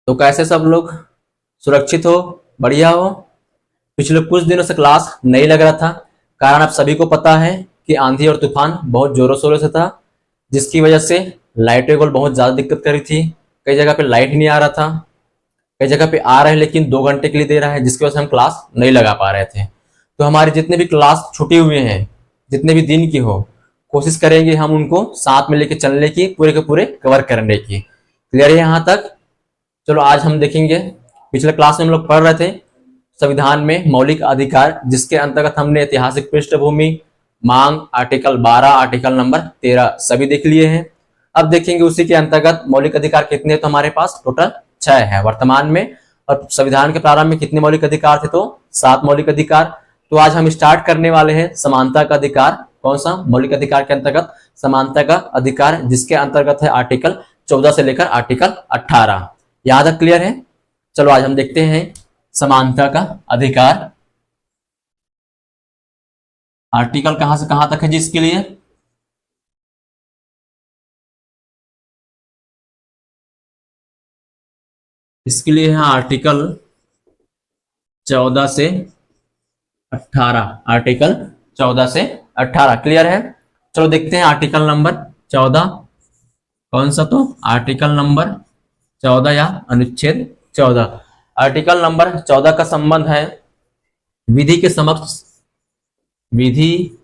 तो कैसे सब लोग सुरक्षित हो, बढ़िया हो। पिछले कुछ दिनों से क्लास नहीं लग रहा था। कारण आप सभी को पता है कि आंधी और तूफान बहुत जोरों शोरों से था, जिसकी वजह से लाइटों को बहुत ज़्यादा दिक्कत कर रही थी। कई जगह पे लाइट नहीं आ रहा था, कई जगह पे आ रहा है लेकिन 2 घंटे के लिए दे रहा है, जिसकी वजह से हम क्लास नहीं लगा पा रहे थे। तो हमारे जितने भी क्लास छुटे हुए हैं, जितने भी दिन की हो, कोशिश करेंगे हम उनको साथ में लेके चलने की, पूरे के पूरे कवर करने की। क्लियर है यहाँ तक? चलो आज हम देखेंगे, पिछले क्लास में हम लोग पढ़ रहे थे संविधान में मौलिक अधिकार, जिसके अंतर्गत हमने ऐतिहासिक पृष्ठभूमि, मांग, आर्टिकल 12, आर्टिकल नंबर 13 सभी देख लिए हैं। अब देखेंगे उसी के अंतर्गत मौलिक अधिकार कितने, तो हमारे पास टोटल 6 है वर्तमान में। और संविधान के प्रारंभ में कितने मौलिक अधिकार थे, तो 7 मौलिक अधिकार। तो आज हम स्टार्ट करने वाले हैं समानता का अधिकार। कौन सा? मौलिक अधिकार के अंतर्गत समानता का अधिकार, जिसके अंतर्गत है आर्टिकल 14 से लेकर आर्टिकल 18। यहां तक क्लियर है? चलो आज हम देखते हैं समानता का अधिकार। आर्टिकल कहां से कहां तक है जी इसके लिए? इसके लिए है आर्टिकल 14 से 18। आर्टिकल 14 से 18 क्लियर है? चलो देखते हैं आर्टिकल नंबर 14 कौन सा, तो आर्टिकल नंबर 14 या अनुच्छेद 14। आर्टिकल नंबर 14 का संबंध है विधि के समक्ष, विधि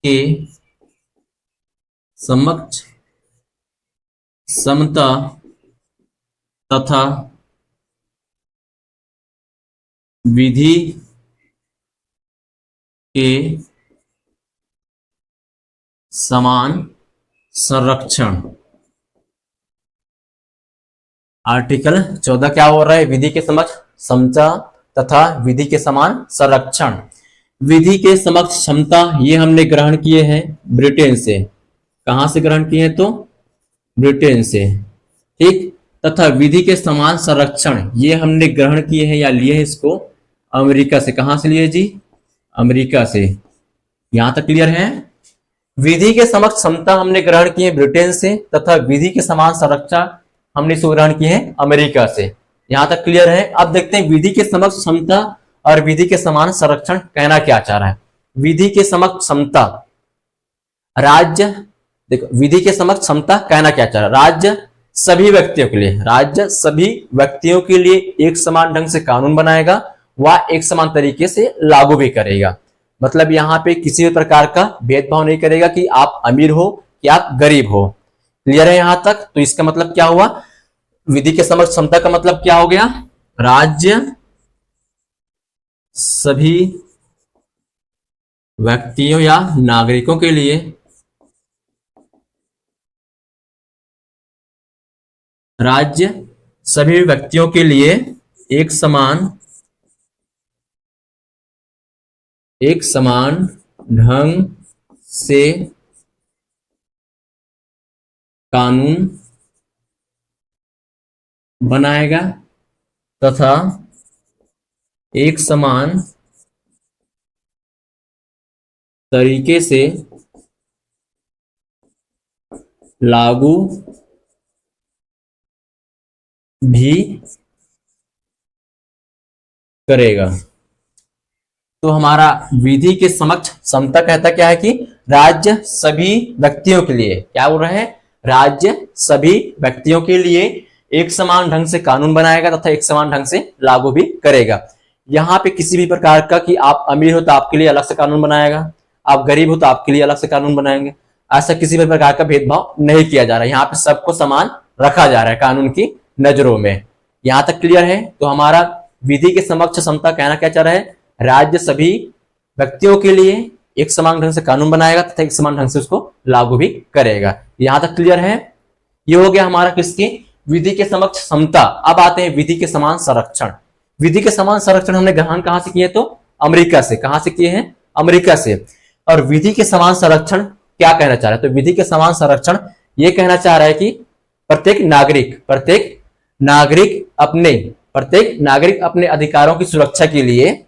के समक्ष समता तथा विधि के समान संरक्षण। आर्टिकल 14 क्या हो रहा है? विधि के समक्ष समता तथा विधि के समान संरक्षण। विधि के समक्ष क्षमता ये हमने ग्रहण किए हैं ब्रिटेन से। कहां से ग्रहण किए हैं? तो ब्रिटेन से, ठीक। तथा विधि के समान संरक्षण ये हमने ग्रहण किए हैं या लिए हैं इसको अमेरिका से। कहां से लिए जी? अमेरिका से। यहां तक क्लियर है? विधि के समक्ष क्षमता हमने ग्रहण किए ब्रिटेन से, तथा विधि के समान संरक्षण हमने इसको ग्रहण किए हैं अमेरिका से। यहां तक क्लियर है? अब देखते हैं विधि के समक्ष क्षमता और विधि के समान संरक्षण कहना क्या चाह रहा है। विधि के समक्ष क्षमता, राज्य, देखो विधि के समक्ष क्षमता कहना क्या चाह रहा है? राज्य सभी व्यक्तियों के लिए, राज्य सभी व्यक्तियों के लिए एक समान ढंग से कानून बनाएगा व एक समान तरीके से लागू भी करेगा। मतलब यहाँ पे किसी भी प्रकार का भेदभाव नहीं करेगा कि आप अमीर हो कि आप गरीब हो। क्लियर है यहां तक? तो इसका मतलब क्या हुआ? विधि के समक्ष क्षमता का मतलब क्या हो गया? राज्य सभी व्यक्तियों या नागरिकों के लिए राज्य सभी व्यक्तियों के लिए एक समान ढंग से कानून बनाएगा तथा एक समान तरीके से लागू भी करेगा। तो हमारा विधि के समक्ष समता कहता क्या है कि राज्य सभी व्यक्तियों के लिए, क्या बोल रहे हैं? राज्य सभी व्यक्तियों के लिए एक समान ढंग से कानून बनाएगा तथा एक समान ढंग से लागू भी करेगा। यहाँ पे किसी भी प्रकार का कि आप अमीर हो तो आपके लिए अलग से कानून बनाएगा, आप गरीब हो तो आपके लिए अलग से कानून बनाएंगे, ऐसा किसी भी प्रकार का भेदभाव नहीं किया जा रहा है। यहाँ पे सबको समान रखा जा रहा है कानून की नजरों में। यहां तक क्लियर है? तो हमारा विधि के समक्ष समता कहना क्या चाह रहा है? राज्य सभी व्यक्तियों के लिए एक समान ढंग से कानून बनाएगा तथा एक समान ढंग से उसको लागू भी करेगा। यहां तक क्लियर है? ये हो गया हमारा किसकी? विधि के समक्ष समता। अब आते हैं विधि के समान संरक्षण। विधि के समान संरक्षण हमने ग्रहण कहां से किए? तो अमेरिका से। कहां से किए हैं? अमेरिका से। और विधि के समान संरक्षण क्या कहना चाह रहा है? तो विधि के समान संरक्षण ये कहना चाह रहा है कि प्रत्येक नागरिक अपने अधिकारों की सुरक्षा के लिए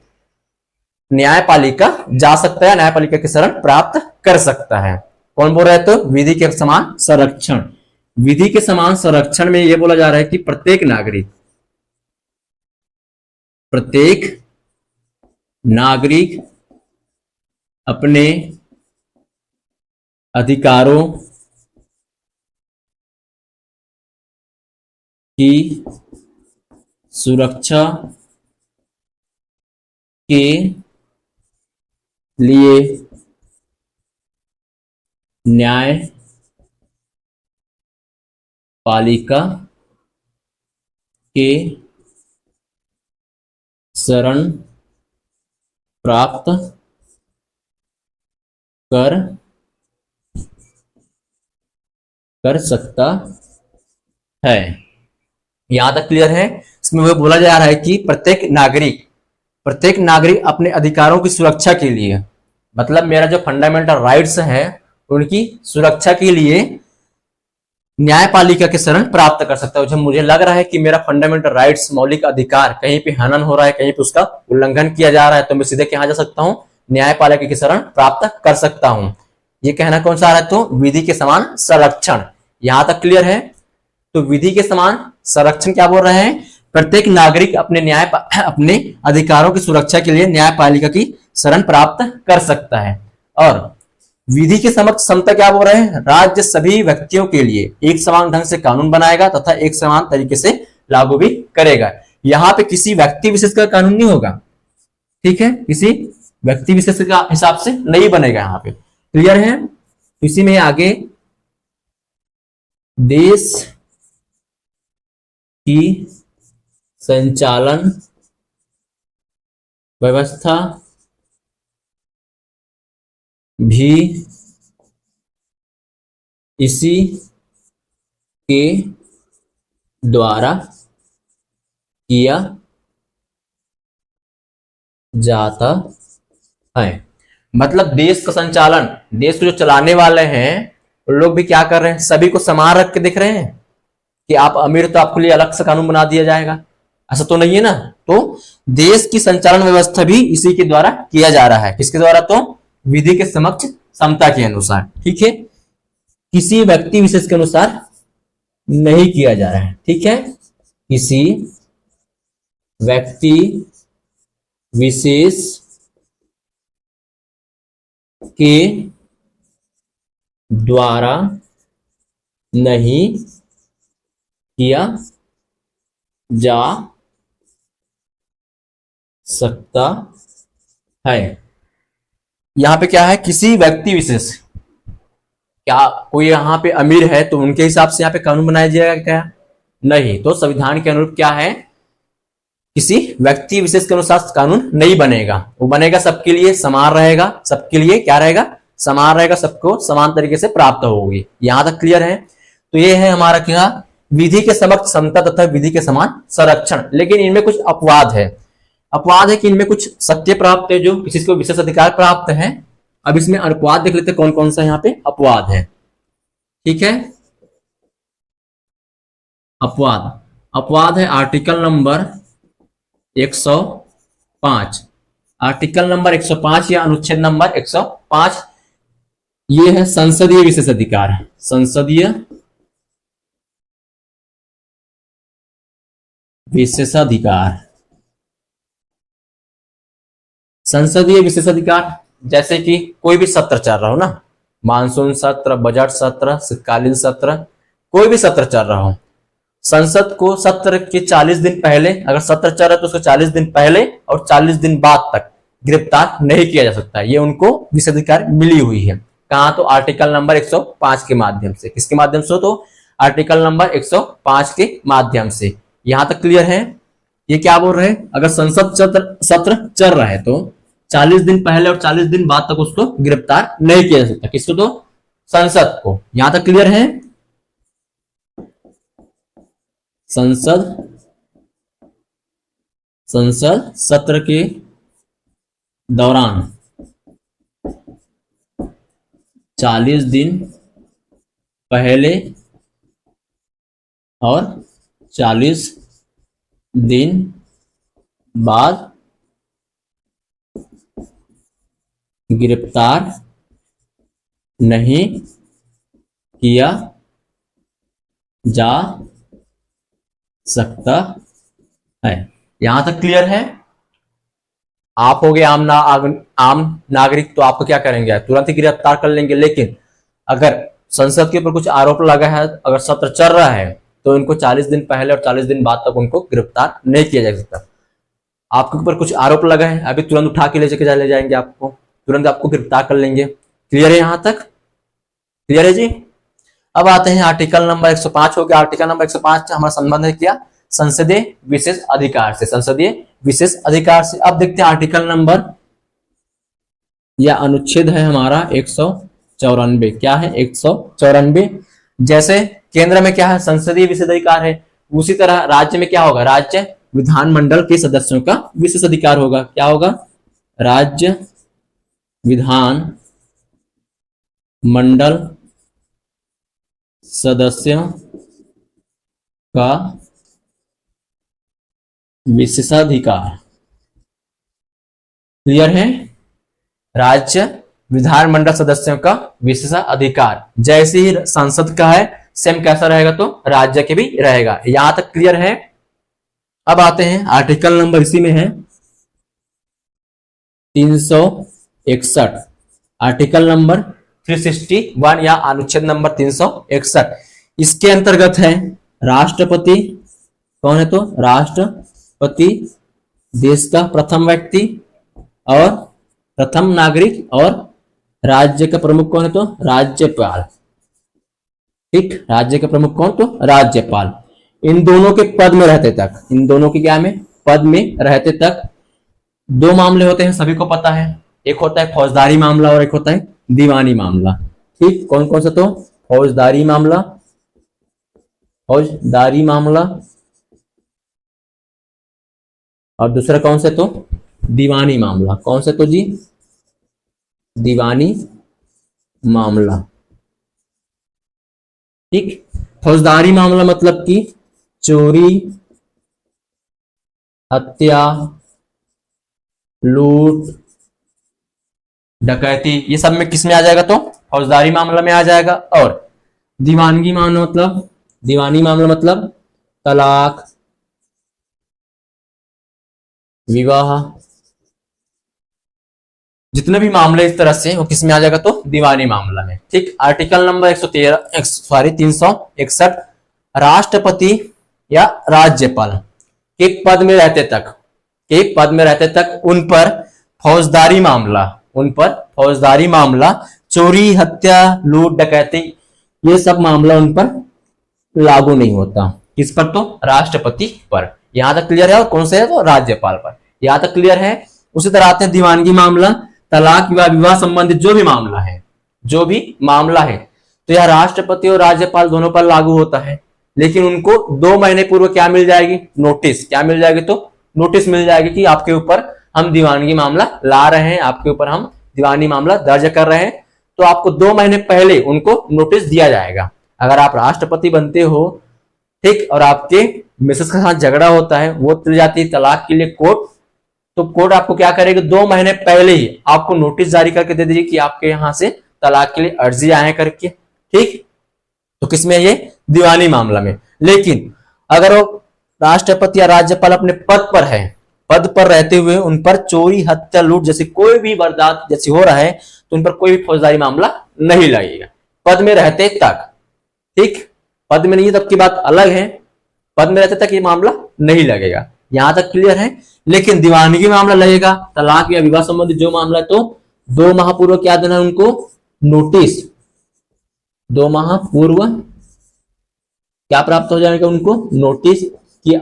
न्यायपालिका जा सकता है, न्यायपालिका की शरण प्राप्त कर सकता है। कौन बोल रहा है? तो विधि के समान संरक्षण। विधि के समान संरक्षण में यह बोला जा रहा है कि प्रत्येक नागरिक अपने अधिकारों की सुरक्षा के लिए न्यायपालिका के शरण प्राप्त कर सकता है। यहां तक क्लियर है। इसमें वह बोला जा रहा है कि प्रत्येक नागरिक अपने अधिकारों की सुरक्षा के लिए, मतलब मेरा जो फंडामेंटल राइट्स है उनकी सुरक्षा के लिए न्यायपालिका के शरण प्राप्त कर सकता है। जब मुझे लग रहा है कि मेरा फंडामेंटल राइट्स, मौलिक अधिकार कहीं पे हनन हो रहा है, कहीं पे उसका उल्लंघन किया जा रहा है, तो मैं सीधे कहां जा सकता हूं? न्यायपालिका के शरण प्राप्त कर सकता हूं। ये कहना कौन सा आ रहा है? तो विधि के समान संरक्षण। यहां तक क्लियर है। तो विधि के समान संरक्षण क्या बोल रहे हैं? प्रत्येक नागरिक अपने अधिकारों की सुरक्षा के लिए न्यायपालिका की शरण प्राप्त कर सकता है। और विधि के समक्ष समता क्या बोल रहे हैं? राज्य सभी व्यक्तियों के लिए एक समान ढंग से कानून बनाएगा तथा एक समान तरीके से लागू भी करेगा। यहां पे किसी व्यक्ति विशेष का कानून नहीं होगा, ठीक है? किसी व्यक्ति विशेष का हिसाब से नहीं बनेगा। यहां पे क्लियर है। इसी में आगे देश की संचालन व्यवस्था भी इसी के द्वारा किया जाता है। मतलब देश का संचालन, देश को जो चलाने वाले हैं वो लोग भी क्या कर रहे हैं? सभी को समान रख के देख रहे हैं कि आप अमीर तो आपके लिए अलग से कानून बना दिया जाएगा, ऐसा तो नहीं है ना। तो देश की संचालन व्यवस्था भी इसी के द्वारा किया जा रहा है। किसके द्वारा? तो विधि के समक्ष समता के अनुसार, ठीक है? किसी व्यक्ति विशेष के अनुसार नहीं किया जा रहा है, ठीक है? किसी व्यक्ति विशेष के द्वारा नहीं किया जा सकता है। यहां पे क्या है? किसी व्यक्ति विशेष, क्या कोई यहां पे अमीर है तो उनके हिसाब से यहां पे कानून बनाया जाएगा क्या? नहीं। तो संविधान के अनुरूप क्या है? किसी व्यक्ति विशेष के अनुसार कानून नहीं बनेगा, वो बनेगा सबके लिए समान रहेगा। सबके लिए क्या रहेगा? समान रहेगा, सबको समान तरीके से प्राप्त होगी। यहां तक क्लियर है। तो ये है हमारा क्या? विधि के समक्ष समता तथा विधि के समान संरक्षण। लेकिन इनमें कुछ अपवाद है। अपवाद है कि इनमें कुछ सत्य प्राप्त है, जो किसी को विशेष अधिकार प्राप्त है। अब इसमें अपवाद देख लेते कौन कौन सा यहाँ पे अपवाद है, ठीक है? अपवाद है आर्टिकल नंबर 105। आर्टिकल नंबर 105 या अनुच्छेद नंबर 105, ये है संसदीय विशेष अधिकार। संसदीय विशेषाधिकार। संसदीय विशेषाधिकार जैसे कि कोई भी सत्र चल रहा हो ना, मानसून सत्र, बजट सत्र, शीतकालीन सत्र, कोई भी सत्र चल रहा हो, संसद को सत्र के 40 दिन पहले, अगर सत्र चल रहा है तो उसको 40 दिन पहले और 40 दिन बाद तक गिरफ्तार नहीं किया जा सकता। ये उनको विशेषाधिकार मिली हुई है। कहां? तो आर्टिकल नंबर 105 के माध्यम से। किसके माध्यम से? तो आर्टिकल नंबर 105 के माध्यम से। यहां तक क्लियर है। ये क्या बोल रहे हैं? अगर संसद सत्र चल रहा है तो 40 दिन पहले और 40 दिन बाद तक उसको गिरफ्तार नहीं किया जा सकता। किसको? तो संसद को। यहां तक क्लियर है। संसद सत्र के दौरान 40 दिन पहले और 40 दिन बाद गिरफ्तार नहीं किया जा सकता है। यहां तक क्लियर है? आप हो गए आम नागरिक, तो आपको क्या करेंगे, तुरंत ही गिरफ्तार कर लेंगे। लेकिन अगर संसद के ऊपर कुछ आरोप लगा है, अगर सत्र चल रहा है, तो इनको 40 दिन पहले और 40 दिन बाद तक उनको गिरफ्तार नहीं किया जा सकता। आपके ऊपर कुछ आरोप लगा है, अभी तुरंत उठा के ले जाएंगे, आपको तुरंत आपको गिरफ्तार कर लेंगे। क्लियर है? यहां तक क्लियर है जी? अब आते हैं आर्टिकल नंबर 105 हो गया। आर्टिकल नंबर 105 से हमारा संबंध है क्या? संसदीय विशेष अधिकार से, संसदीय विशेष अधिकार से। अब देखते हैं आर्टिकल नंबर या अनुच्छेद है हमारा 194। क्या है? 194। जैसे केंद्र में क्या है? संसदीय विशेष अधिकार है, उसी तरह राज्य में क्या होगा? राज्य विधानमंडल के सदस्यों का विशेष अधिकार होगा। क्या होगा? राज्य विधान मंडल सदस्यों का विशेषाधिकार। क्लियर है? राज्य विधानमंडल सदस्यों का विशेषाधिकार जैसे ही संसद का है, सेम कैसा रहेगा? तो राज्य के भी रहेगा। यहां तक क्लियर है? अब आते हैं आर्टिकल नंबर, इसी में है 361, आर्टिकल नंबर 361 या अनुच्छेद नंबर 361। इसके अंतर्गत है राष्ट्रपति। कौन है? तो राष्ट्रपति देश का प्रथम व्यक्ति और प्रथम नागरिक, और राज्य का प्रमुख कौन है? तो राज्यपाल। ठीक, राज्य का प्रमुख कौन? तो राज्यपाल। इन दोनों के पद में रहते तक, इन दोनों के क्या में? पद में रहते तक दो मामले होते हैं, सभी को पता है। एक होता है फौजदारी मामला और एक होता है दीवानी मामला। ठीक, कौन कौन सा? तो फौजदारी मामला, फौजदारी मामला, और दूसरा कौन से? तो दीवानी मामला। कौन से? तो जी दीवानी मामला। ठीक, फौजदारी मामला मतलब कि चोरी, हत्या, लूट, डकैती, ये सब में किस में आ जाएगा? तो फौजदारी मामला में आ जाएगा। और दीवानगी मामला मतलब, दीवानी मामला मतलब तलाक, विवाह, जितने भी मामले इस तरह से वो किस में आ जाएगा? तो दीवानी मामला में। ठीक, आर्टिकल नंबर 361, राष्ट्रपति या राज्यपाल के पद में रहते तक, के पद में रहते तक उन पर फौजदारी मामला, उन पर फौजदारी मामला, चोरी, हत्या, लूट, डकैती, ये सब मामला उन पर लागू नहीं होता। किस पर? तो राष्ट्रपति पर। यहां तक क्लियर है? और कौन से है? तो राज्यपाल पर। यहां तक क्लियर है? उसी तरह आते हैं दीवानगी मामला, तलाक, विवाह संबंधित जो भी मामला है, जो भी मामला है, तो यह राष्ट्रपति और राज्यपाल दोनों पर लागू होता है। लेकिन उनको 2 महीने पूर्व क्या मिल जाएगी? नोटिस। क्या मिल जाएगी? तो नोटिस मिल जाएगी कि आपके ऊपर हम दीवानगी मामला ला रहे हैं, आपके ऊपर हम दीवानी मामला दर्ज कर रहे हैं। तो आपको 2 महीने पहले उनको नोटिस दिया जाएगा। अगर आप राष्ट्रपति बनते हो, ठीक, और आपके मिसेस के साथ झगड़ा होता है, वो चली जाती है तलाक के लिए कोर्ट, तो कोर्ट आपको क्या करेगी? 2 महीने पहले ही आपको नोटिस जारी करके दे दीजिए कि आपके यहां से तलाक के लिए अर्जी आए करके। ठीक, तो किसमें? ये दीवानी मामला में। लेकिन अगर वो राष्ट्रपति या राज्यपाल अपने पद पर है, पद पर रहते हुए उन पर चोरी, हत्या, लूट जैसी कोई भी वारदात जैसी हो रहा है, तो उन पर कोई भी फौजदारी मामला नहीं लगेगा, पद में रहते तक। ठीक, पद में नहीं है तब की बात अलग है, पद में रहते तक ये मामला नहीं लगेगा। यहां तक क्लियर है? लेकिन दीवानगी मामला लगेगा, तलाक या विवाह संबंधित जो मामला है, तो 2 माह पूर्व क्या देना है उनको? नोटिस। 2 माह पूर्व क्या प्राप्त हो जाएगा उनको? नोटिस कि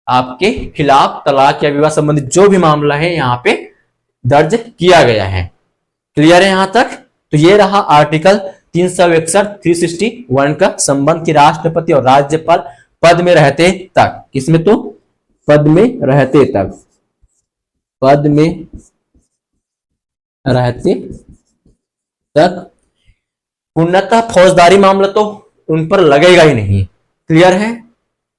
आपके खिलाफ तलाक या विवाह संबंधित जो भी मामला है यहां पे दर्ज किया गया है। क्लियर है यहां तक? तो ये रहा आर्टिकल 361, 361 का संबंध कि राष्ट्रपति और राज्यपाल पद में रहते तक, किसमें? तो पद में रहते तक, पद में रहते तक पूर्णतः फौजदारी मामला तो उन पर लगेगा ही नहीं। क्लियर है?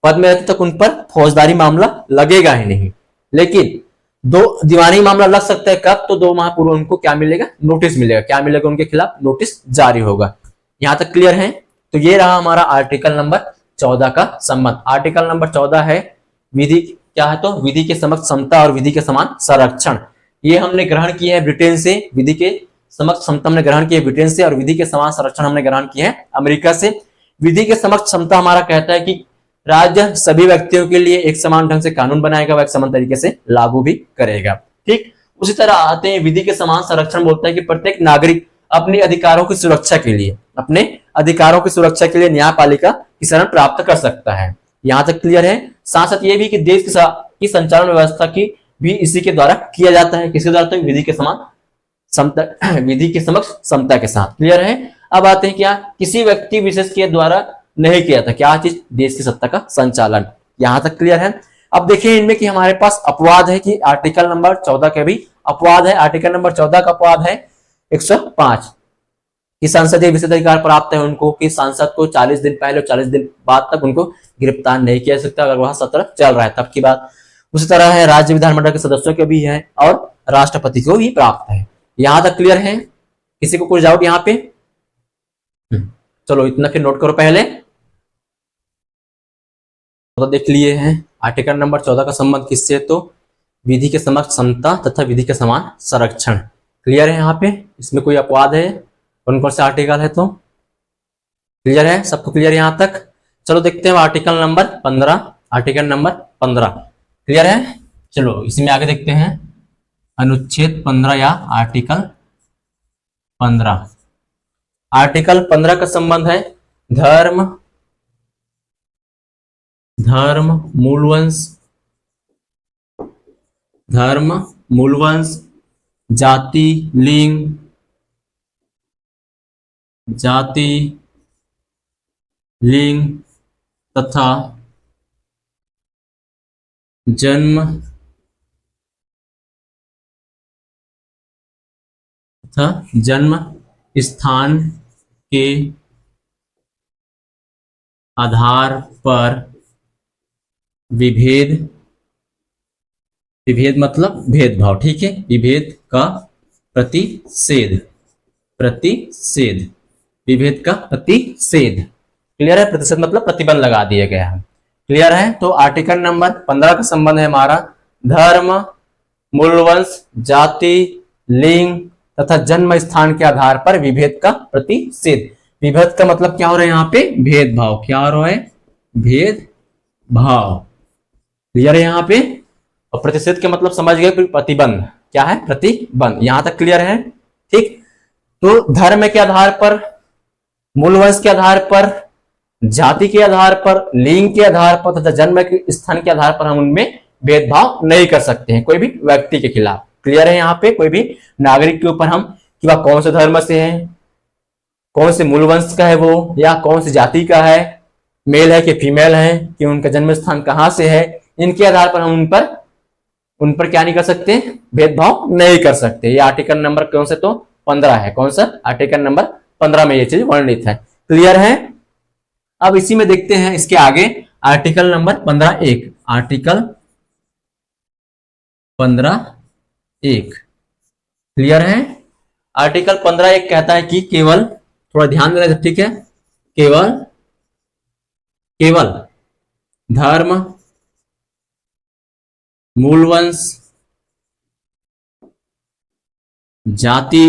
पद में रहते तक उन पर फौजदारी मामला लगेगा ही नहीं। लेकिन 2 दीवानी मामला लग सकता है। कब? तो 2 माह पूर्व उनको क्या मिलेगा? नोटिस मिलेगा। क्या मिलेगा? उनके खिलाफ नोटिस जारी होगा। यहां तक क्लियर है? तो ये रहा हमारा आर्टिकल नंबर 14 का संबंध। आर्टिकल नंबर 14 है विधि, क्या है तो विधि के समक्ष समता और विधि के समान संरक्षण। ये हमने ग्रहण किया है ब्रिटेन से, विधि के समक्ष समता हमने ग्रहण किया है ब्रिटेन से, और विधि के समान संरक्षण हमने ग्रहण किया है अमेरिका से। विधि के समक्ष समता हमारा कहता है कि राज्य सभी व्यक्तियों के लिए एक समान ढंग से कानून बनाएगा, वह एक समान तरीके से लागू भी करेगा। ठीक, उसी तरह आते हैं विधि के समान संरक्षण, बोलता है कि प्रत्येक नागरिक अपने अधिकारों की सुरक्षा के लिए, अपने अधिकारों की सुरक्षा के लिए न्यायपालिका की शरण प्राप्त कर सकता है। यहां तक क्लियर है। साथ साथ ये भी कि देश की संचालन व्यवस्था की भी इसी के द्वारा किया जाता है, किसके द्वारा, तो विधि के समान समता, विधि के समक्ष समता के साथ। क्लियर है। अब आते हैं क्या, किसी व्यक्ति विशेष के द्वारा नहीं किया था, क्या चीज, देश की सत्ता का संचालन। यहां तक क्लियर है। अब देखिए इनमें कि हमारे पास अपवाद है कि आर्टिकल नंबर 14 के भी अपवाद है। आर्टिकल नंबर 14 का अपवाद है 105 कि संसदीय विशेष अधिकार प्राप्त है उनको कि सांसद को 40 दिन पहले और 40 दिन बाद तक उनको गिरफ्तार नहीं किया जा सकता अगर वहां सत्र चल रहा है तब की बात। उसी तरह है राज्य विधानमंडल के सदस्यों के भी है और राष्ट्रपति को भी प्राप्त है। यहां तक क्लियर है। किसी को कुछ डाउट यहाँ पे? चलो इतना फिर नोट करो पहले तो देख लिए हैं। आर्टिकल नंबर 14 का संबंध किससे, तो विधि के समक्ष समता तथा विधि के समान संरक्षण। क्लियर है। यहाँ पे इसमें कोई अपवाद है, कौन कौन से आर्टिकल है, तो क्लियर है सबको? क्लियर है यहाँ तक? चलो देखते हैं article number 15। Article number 15 clear है। चलो इसमें आगे देखते हैं अनुच्छेद 15 या आर्टिकल 15। आर्टिकल 15 का संबंध है धर्म मूलवंश जाति लिंग तथा जन्म स्थान के आधार पर विभेद मतलब भेदभाव, ठीक है, विभेद का प्रतिषेध, विभेद का प्रतिषेध। क्लियर है। प्रतिषेध मतलब प्रतिबंध लगा दिया गया है। क्लियर है। तो आर्टिकल नंबर 15 का संबंध है हमारा धर्म मूलवंश जाति लिंग तथा जन्म स्थान के आधार पर विभेद का प्रतिषेध। विभेद का मतलब क्या हो रहा है यहाँ पे, भेदभाव। क्या हो रहा है, भेदभाव। क्लियर है यहाँ पे। और प्रतिषेध के मतलब समझ गए, प्रतिबंध। क्या है, प्रतिबंध। यहां तक क्लियर है। ठीक। तो धर्म के आधार पर, मूलवंश के आधार पर, जाति के आधार पर, लिंग के आधार पर तथा जन्म के स्थान के आधार पर हम उनमें भेदभाव नहीं कर सकते हैं कोई भी व्यक्ति के खिलाफ। क्लियर है यहाँ पे। कोई भी नागरिक के ऊपर हम कि वह कौन से धर्म से है, कौन से मूलवंश का है वो, या कौन सी जाति का है, मेल है कि फीमेल है, कि उनका जन्म स्थान कहाँ से है, इनके आधार पर हम उन पर क्या नहीं कर सकते, भेदभाव नहीं कर सकते। ये आर्टिकल नंबर कौन से, तो 15 है। कौन सा, आर्टिकल नंबर 15 में ये चीज वर्णित है। क्लियर है। अब इसी में देखते हैं इसके आगे आर्टिकल नंबर 15(1). आर्टिकल 15(1) क्लियर है। आर्टिकल 15(1) कहता है कि केवल, थोड़ा ध्यान देना, ठीक है, केवल धर्म मूलवंश जाति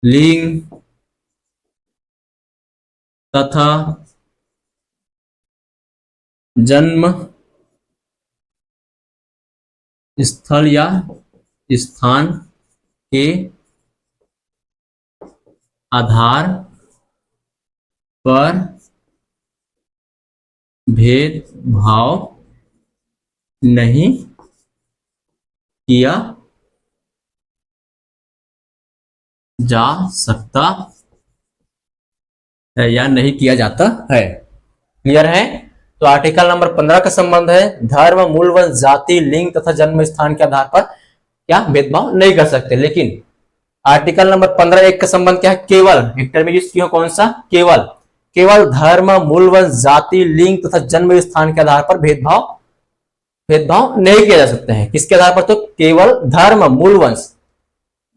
लिंग तथा जन्म स्थल या स्थान के आधार पर भेदभाव नहीं किया जा सकता है या नहीं किया जाता है। क्लियर है। तो आर्टिकल नंबर 15 का संबंध है धर्म मूलवंश जाति लिंग तथा जन्म स्थान के आधार पर क्या भेदभाव नहीं कर सकते। लेकिन आर्टिकल नंबर 15(1) का संबंध क्या है, केवल, एक टर्म यूज किया, कौन सा, केवल धर्म मूलवंश जाति लिंग तथा जन्म स्थान के आधार पर भेदभाव नहीं किया जा सकते हैं। किसके आधार पर, तो केवल धर्म मूलवंश,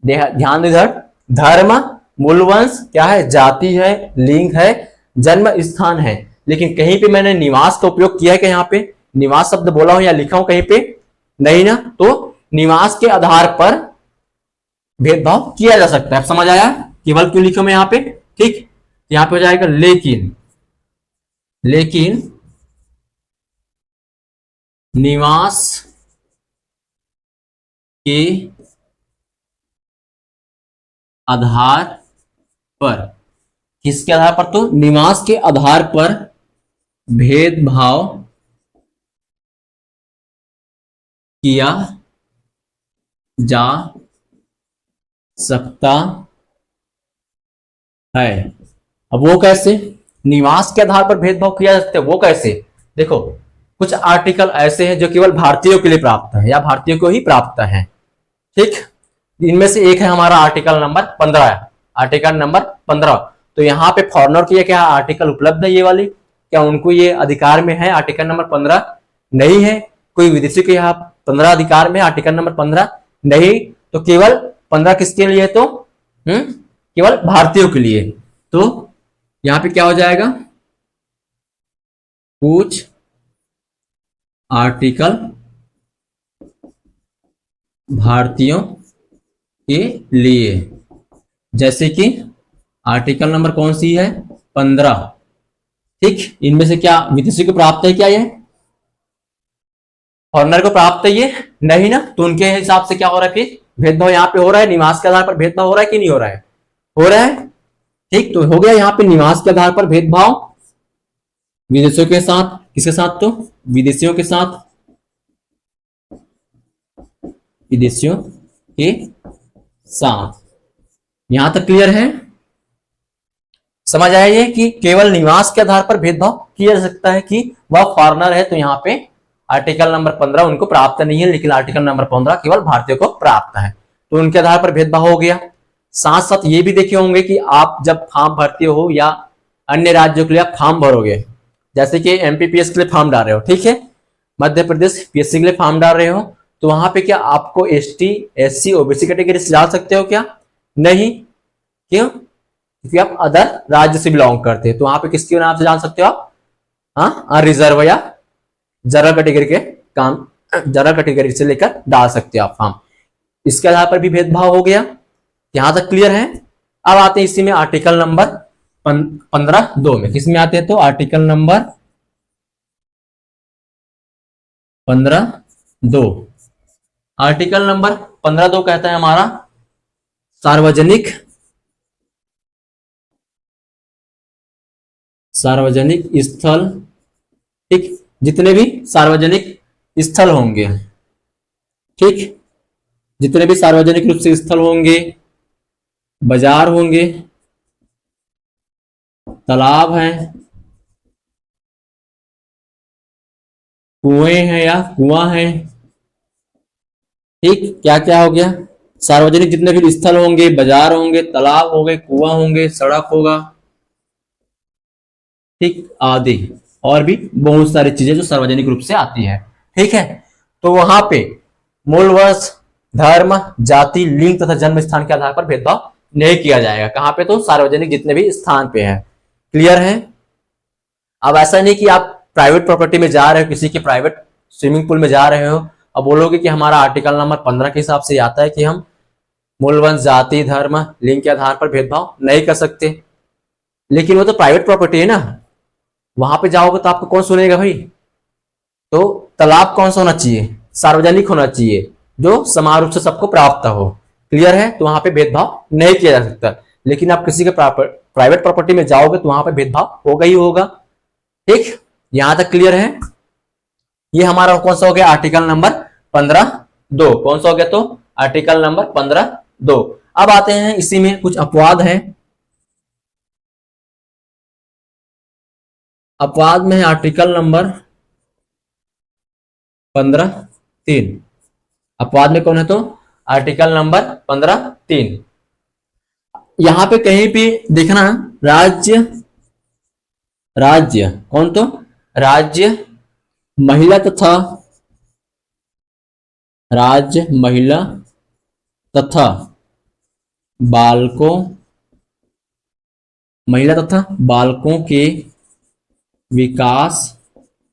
ध्यान इधर, धर्म, मूलवंश क्या है, जाति है, लिंग है, जन्म स्थान है। लेकिन कहीं पे मैंने निवास का उपयोग किया है कि यहाँ पे निवास शब्द बोला हूं या लिखा हूं कहीं पे, नहीं ना। तो निवास के आधार पर भेदभाव किया जा सकता है। समझ आया केवल क्यों लिखा मैं यहाँ पे, ठीक। यहाँ पे हो जाएगा लेकिन, लेकिन निवास के आधार पर, किसके आधार पर, तो निवास के आधार पर भेदभाव किया जा सकता है। अब वो कैसे, निवास के आधार पर भेदभाव किया जा सकता है, वो कैसे, देखो कुछ आर्टिकल ऐसे हैं जो केवल भारतीयों के लिए प्राप्त है या भारतीयों को ही प्राप्त है, ठीक। इनमें से एक है हमारा आर्टिकल नंबर 15, आर्टिकल नंबर 15। तो यहाँ पे फॉरनर की क्या आर्टिकल उपलब्ध है, ये वाली, क्या उनको ये अधिकार में है आर्टिकल नंबर 15? नहीं है। कोई विदेशी के यहाँ 15 अधिकार में आर्टिकल नंबर 15 नहीं। तो केवल 15 किसके लिए, तो केवल भारतीयों के लिए। तो यहाँ पे क्या हो जाएगा, कुछ आर्टिकल भारतीयों के लिए, जैसे कि आर्टिकल नंबर कौन सी है, 15, ठीक। इनमें से क्या विदेशी को प्राप्त है, क्या ये फॉरनर को प्राप्त है, ये नहीं ना। तो उनके हिसाब से क्या हो रहा है, फिर भेदभाव यहाँ पे हो रहा है, निवास के आधार पर भेदभाव हो रहा है कि नहीं हो रहा है, हो रहा है, ठीक। तो हो गया यहाँ पे निवास के आधार पर भेदभाव विदेशियों के साथ, किसके साथ, तो विदेशियों के साथ, विदेशियों के साथ। यहां तक क्लियर है, समझ आया ये कि केवल निवास के आधार पर भेदभाव किया जा सकता है कि वह फॉरनर है। तो यहाँ पे आर्टिकल नंबर 15 उनको प्राप्त नहीं है, लेकिन आर्टिकल नंबर 15 केवल भारतीयों को प्राप्त है। तो उनके आधार पर भेदभाव हो गया। साथ साथ ये भी देखे होंगे कि आप जब फॉर्म भरते हो या अन्य राज्यों के लिए आप फॉर्म भरोगे, जैसे कि एमपीपीएस के लिए फॉर्म डाल रहे हो, ठीक है, मध्य प्रदेश पीएससी के लिए फॉर्म डाल रहे हो, तो वहां पे क्या आपको एसटी, एससी, ओबीसी कैटेगरी से डाल सकते हो क्या, नहीं। क्यों, क्योंकि आप अदर राज्य से बिलोंग करते हैं। तो वहां पे किसके नाम से डाल सकते हो आप, हाँ, रिजर्व या जनरल कैटेगरी के काम, जनरल कैटेगरी से लेकर डाल सकते हो आप फॉर्म। इसके आधार पर भी भेदभाव हो गया। यहां तक क्लियर है। अब आते हैं इसी में आर्टिकल नंबर 15(2) में, किसमें आते हैं, तो आर्टिकल नंबर 15(2), आर्टिकल नंबर 15(2) कहता है हमारा सार्वजनिक, सार्वजनिक स्थल, ठीक, जितने भी सार्वजनिक स्थल होंगे, ठीक, जितने भी सार्वजनिक रूप से स्थल होंगे, बाजार होंगे, तालाब हैं, कुएं हैं या कुआं है, ठीक, क्या क्या हो गया, सार्वजनिक जितने भी स्थल होंगे, बाजार होंगे, तालाब होंगे, कुआं होंगे, सड़क होगा, ठीक, आदि और भी बहुत सारी चीजें जो सार्वजनिक रूप से आती है, ठीक है। तो वहां पे मूलवंश, धर्म, जाति, लिंग तथा जन्म स्थान के आधार पर भेदभाव नहीं किया जाएगा। कहां पे, तो सार्वजनिक जितने भी स्थान पे है। क्लियर है। अब ऐसा नहीं कि आप प्राइवेट प्रॉपर्टी में जा रहे हो, किसी के प्राइवेट स्विमिंग पूल में जा रहे हो, अब बोलोगे कि हमारा आर्टिकल नंबर 15 के हिसाब से आता है कि हम मूलवंश, जाति, धर्म, लिंग के आधार पर भेदभाव नहीं कर सकते। लेकिन वो तो प्राइवेट प्रॉपर्टी है ना, वहां पे जाओगे तो आपको कौन सुनेगा भाई। तो तालाब कौन सा होना चाहिए, सार्वजनिक होना चाहिए, जो समान रूप से सबको प्राप्त हो। क्लियर है। तो वहां पे भेदभाव नहीं किया जा सकता। लेकिन आप किसी के प्राइवेट प्रॉपर्टी में जाओगे तो वहां पे भेदभाव होगा ही होगा, ठीक। यहां तक क्लियर है। ये हमारा कौन सा हो गया, आर्टिकल नंबर 15(2), कौन सा हो गया, तो आर्टिकल नंबर 15(2). अब आते हैं इसी में कुछ अपवाद हैं। अपवाद में है आर्टिकल नंबर 15(3). अपवाद में कौन है, तो आर्टिकल नंबर 15(3). यहां पे कहीं भी देखना, राज्य, राज्य कौन, तो राज्य, महिला तथा, राज्य, महिला तथा बालकों महिला तथा बालकों के विकास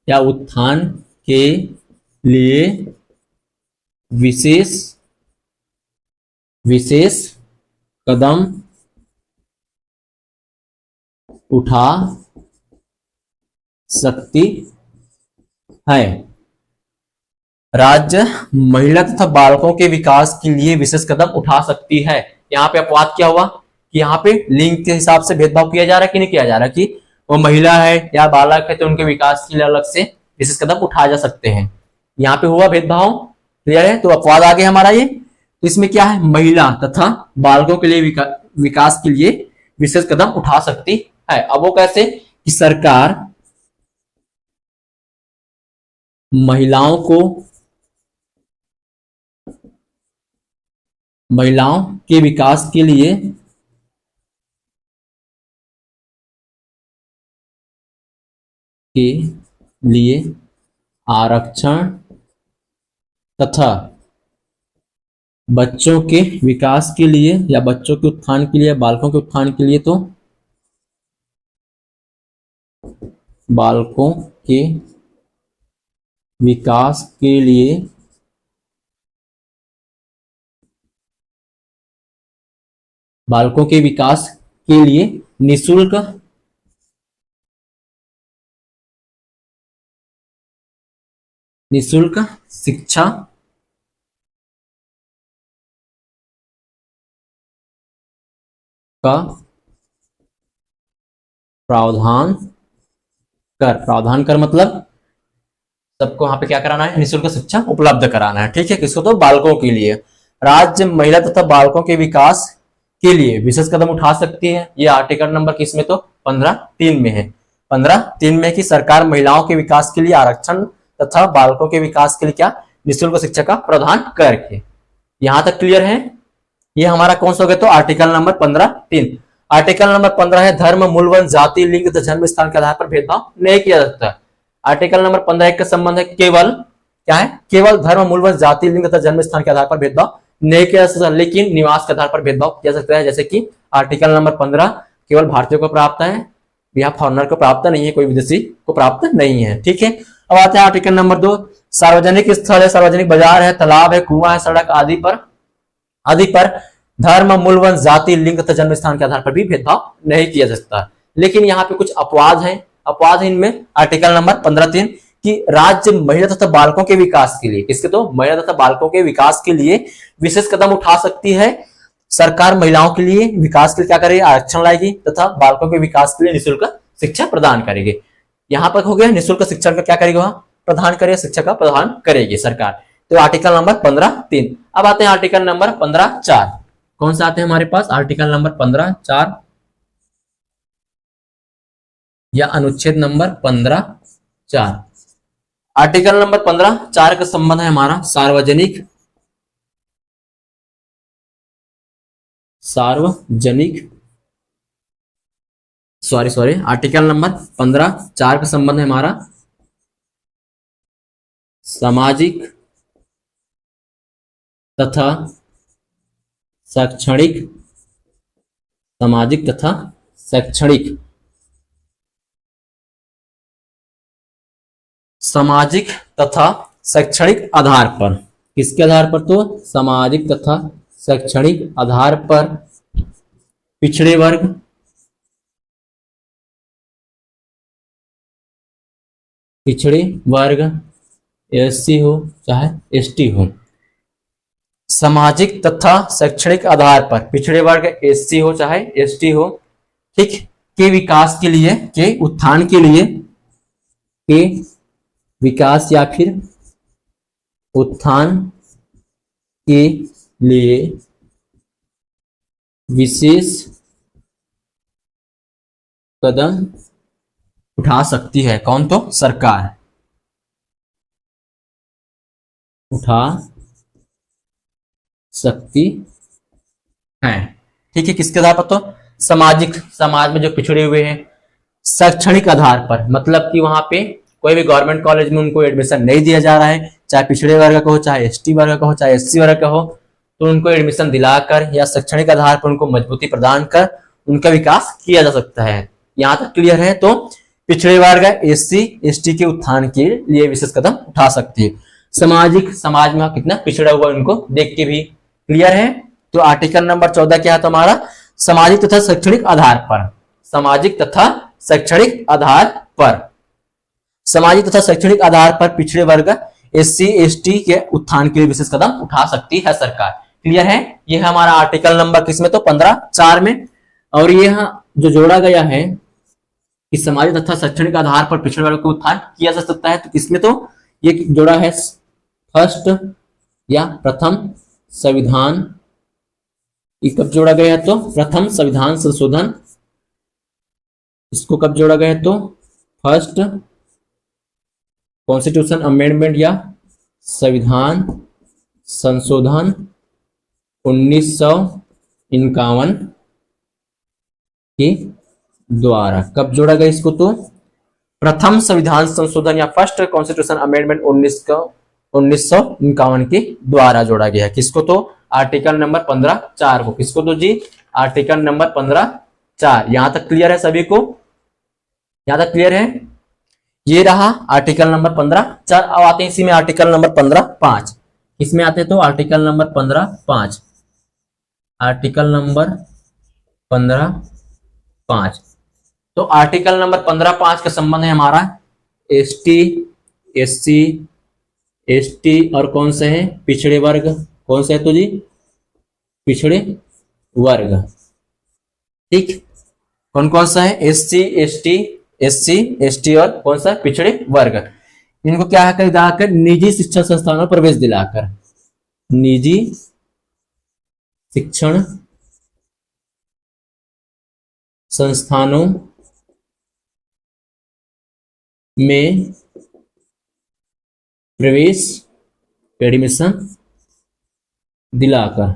या उत्थान के लिए विशेष विशेष कदम उठा सकती है। राज्य महिला तथा बालकों के विकास के लिए विशेष कदम उठा सकती है। यहाँ पे अपवाद क्या हुआ कि यहाँ पे लिंग के हिसाब से भेदभाव किया जा रहा है कि नहीं किया जा रहा, कि वो महिला है या बालक है तो उनके विकास के लिए अलग से विशेष कदम उठाए जा सकते हैं। यहाँ पे हुआ भेदभाव, क्लियर है। तो अपवाद आ गया हमारा ये। तो इसमें क्या है, महिला तथा बालकों के लिए विकास के लिए विशेष कदम उठा सकती है। अब वो कैसे, कि सरकार महिलाओं के विकास के लिए आरक्षण तथा बच्चों के विकास के लिए या बच्चों के उत्थान के लिए, बालकों के उत्थान के लिए, तो बालकों के विकास के लिए निःशुल्क शिक्षा का प्रावधान कर मतलब सबको यहाँ पे क्या कराना है, निःशुल्क शिक्षा उपलब्ध कराना है। ठीक है, किसको, तो बालकों के लिए। राज्य महिला तथा बालकों के विकास के लिए विशेष कदम उठा सकती है। ये आर्टिकल नंबर किसमें, तो 15(3) में है। 15(3) में कि सरकार महिलाओं के विकास के लिए आरक्षण तथा बालकों के विकास के लिए क्या, निःशुल्क शिक्षा का प्रावधान करके। यहां तक क्लियर है। ये हमारा कौन सा हो गया, तो आर्टिकल नंबर 15(3). आर्टिकल नंबर 15 है धर्म, मूल, वंश, जाति, लिंग तथा जन्म स्थान के आधार पर भेदभाव नहीं किया जाता। आर्टिकल नंबर 15(1) का संबंध है केवल क्या है, केवल धर्म, मूल, वंश, जाति, लिंग तथा जन्म स्थान के आधार पर भेदभाव नहीं किया जा सकता, लेकिन निवास के आधार पर भेदभाव किया जा सकता है। जैसे कि आर्टिकल नंबर 15 केवल भारतीयों को प्राप्त है, यहाँ फॉरनर को प्राप्त नहीं है, कोई विदेशी को प्राप्त नहीं है। ठीक है, अब आते हैं आर्टिकल नंबर 2। सार्वजनिक स्थल है, सार्वजनिक बाजार है, तालाब है, कुआं है, सड़क आदि पर धर्म, मूल, वंश, जाति, लिंग तथा जन्म स्थान के आधार पर भी भेदभाव नहीं किया जा सकता। लेकिन यहाँ पे कुछ अपवाद है इनमें। आर्टिकल नंबर 15(3) कि राज्य महिला तथा बालकों के विकास के लिए, किसके, तो महिला तथा बालकों के विकास के लिए विशेष कदम उठा सकती है। सरकार महिलाओं के लिए विकास के लिए क्या करेगी, आरक्षण लाएगी तथा बालकों के विकास के लिए निःशुल्क शिक्षा प्रदान करेगी। यहाँ पर हो गया निःशुल्क शिक्षा का क्या करेगी, वहां प्रदान करेगी, शिक्षा का प्रदान करेगी सरकार। तो आर्टिकल नंबर 15(3). अब आते हैं आर्टिकल नंबर 15(4). कौन सा आते हैं हमारे पास, आर्टिकल नंबर 15(4) या अनुच्छेद नंबर 15(4). आर्टिकल नंबर 15(4) का संबंध है हमारा सार्वजनिक आर्टिकल नंबर 15(4) का संबंध है हमारा सामाजिक तथा शैक्षणिक आधार पर। किसके आधार पर, तो सामाजिक तथा शैक्षणिक आधार पर पिछड़े वर्ग एससी हो चाहे एसटी हो, सामाजिक तथा शैक्षणिक आधार पर पिछड़े वर्ग एससी हो चाहे एसटी हो, ठीक, के विकास के लिए, के उत्थान के लिए, के विकास या फिर उत्थान के लिए विशेष कदम उठा सकती है। कौन, तो सरकार उठा सकती है। ठीक है, किसके आधार पर, तो समाज में जो पिछड़े हुए हैं, शैक्षणिक आधार पर, मतलब कि वहां पे कोई भी गवर्नमेंट कॉलेज में उनको एडमिशन नहीं दिया जा रहा है, चाहे पिछड़े वर्ग का हो, चाहे एसटी वर्ग का हो, चाहे एससी वर्ग का हो, तो उनको एडमिशन दिलाकर या शैक्षणिक आधार पर उनको मजबूती प्रदान कर उनका विकास किया जा सकता है। यहाँ तक क्लियर है? तो पिछड़े वर्ग एससी एसटी के उत्थान के लिए विशेष कदम उठा सकती है। समाज में कितना पिछड़ा हुआ उनको देख के भी क्लियर है। तो आर्टिकल नंबर 14 क्या है तुम्हारा? सामाजिक तथा शैक्षणिक आधार पर, सामाजिक तथा शैक्षणिक आधार पर, सामाजिक तथा शैक्षणिक आधार पर पिछड़े वर्ग एससी एसटी के उत्थान के लिए विशेष कदम उठा सकती है सरकार। क्लियर है? ये है हमारा आर्टिकल नंबर किसमें? तो 15(4) में। और ये जो जोड़ा गया है कि सामाजिक तथा शैक्षणिक आधार पर पिछड़े वर्ग को उत्थान किया जा सकता है, तो किसमें? तो ये जोड़ा है फर्स्ट या प्रथम संविधान। ये कब जोड़ा गया है? तो प्रथम संविधान संशोधन। इसको कब जोड़ा गया है? तो फर्स्ट कॉन्स्टिट्यूशन अमेंडमेंट या संविधान संशोधन 1951 के द्वारा। कब जोड़ा गया इसको? तो प्रथम संविधान संशोधन या फर्स्ट कॉन्स्टिट्यूशन अमेंडमेंट 1951 के द्वारा जोड़ा गया है। किसको? तो आर्टिकल नंबर 15(4) को। किसको? तो जी आर्टिकल नंबर 15(4). यहां तक क्लियर है सभी को? यहां तक क्लियर है? ये रहा आर्टिकल नंबर 15(4). अब आते हैं इसी में आर्टिकल नंबर 15(5). इसमें आते हैं तो आर्टिकल नंबर 15(5), आर्टिकल नंबर 15(5). तो आर्टिकल नंबर 15(5) का संबंध है हमारा एसटी एससी एसटी और कौन से है? पिछड़े वर्ग। कौन से है तो जी? पिछड़े वर्ग। ठीक, कौन कौन सा है? एससी एसटी और कौन सा? पिछड़े वर्ग। इनको क्या कर दिलाकर? निजी शिक्षण संस्थानों में प्रवेश दिलाकर, निजी शिक्षण संस्थानों में प्रवेश एडमिशन दिलाकर।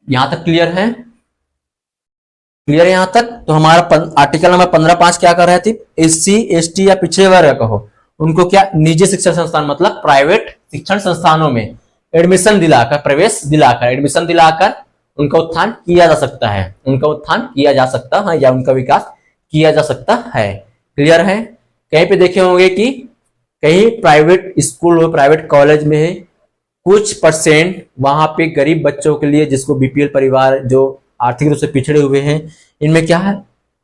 यहां तक क्लियर है? क्लियर है यहां तक? तो हमारा आर्टिकल नंबर 15(5) क्या कर रहे थे? एससी एसटी या पिछड़े वर्ग कहो उनको क्या? निजी शिक्षण संस्थान मतलब प्राइवेट शिक्षण संस्थानों में एडमिशन दिलाकर, प्रवेश दिलाकर, एडमिशन दिलाकर उनका उत्थान किया जा सकता है, उनका उत्थान किया जा सकता है या उनका विकास किया जा सकता है। क्लियर है? कहीं पे देखे होंगे कि कहीं प्राइवेट स्कूल हो, प्राइवेट कॉलेज में है, कुछ परसेंट वहां पे गरीब बच्चों के लिए, जिसको बीपीएल परिवार, जो आर्थिक रूप से पिछड़े हुए हैं, इनमें क्या है?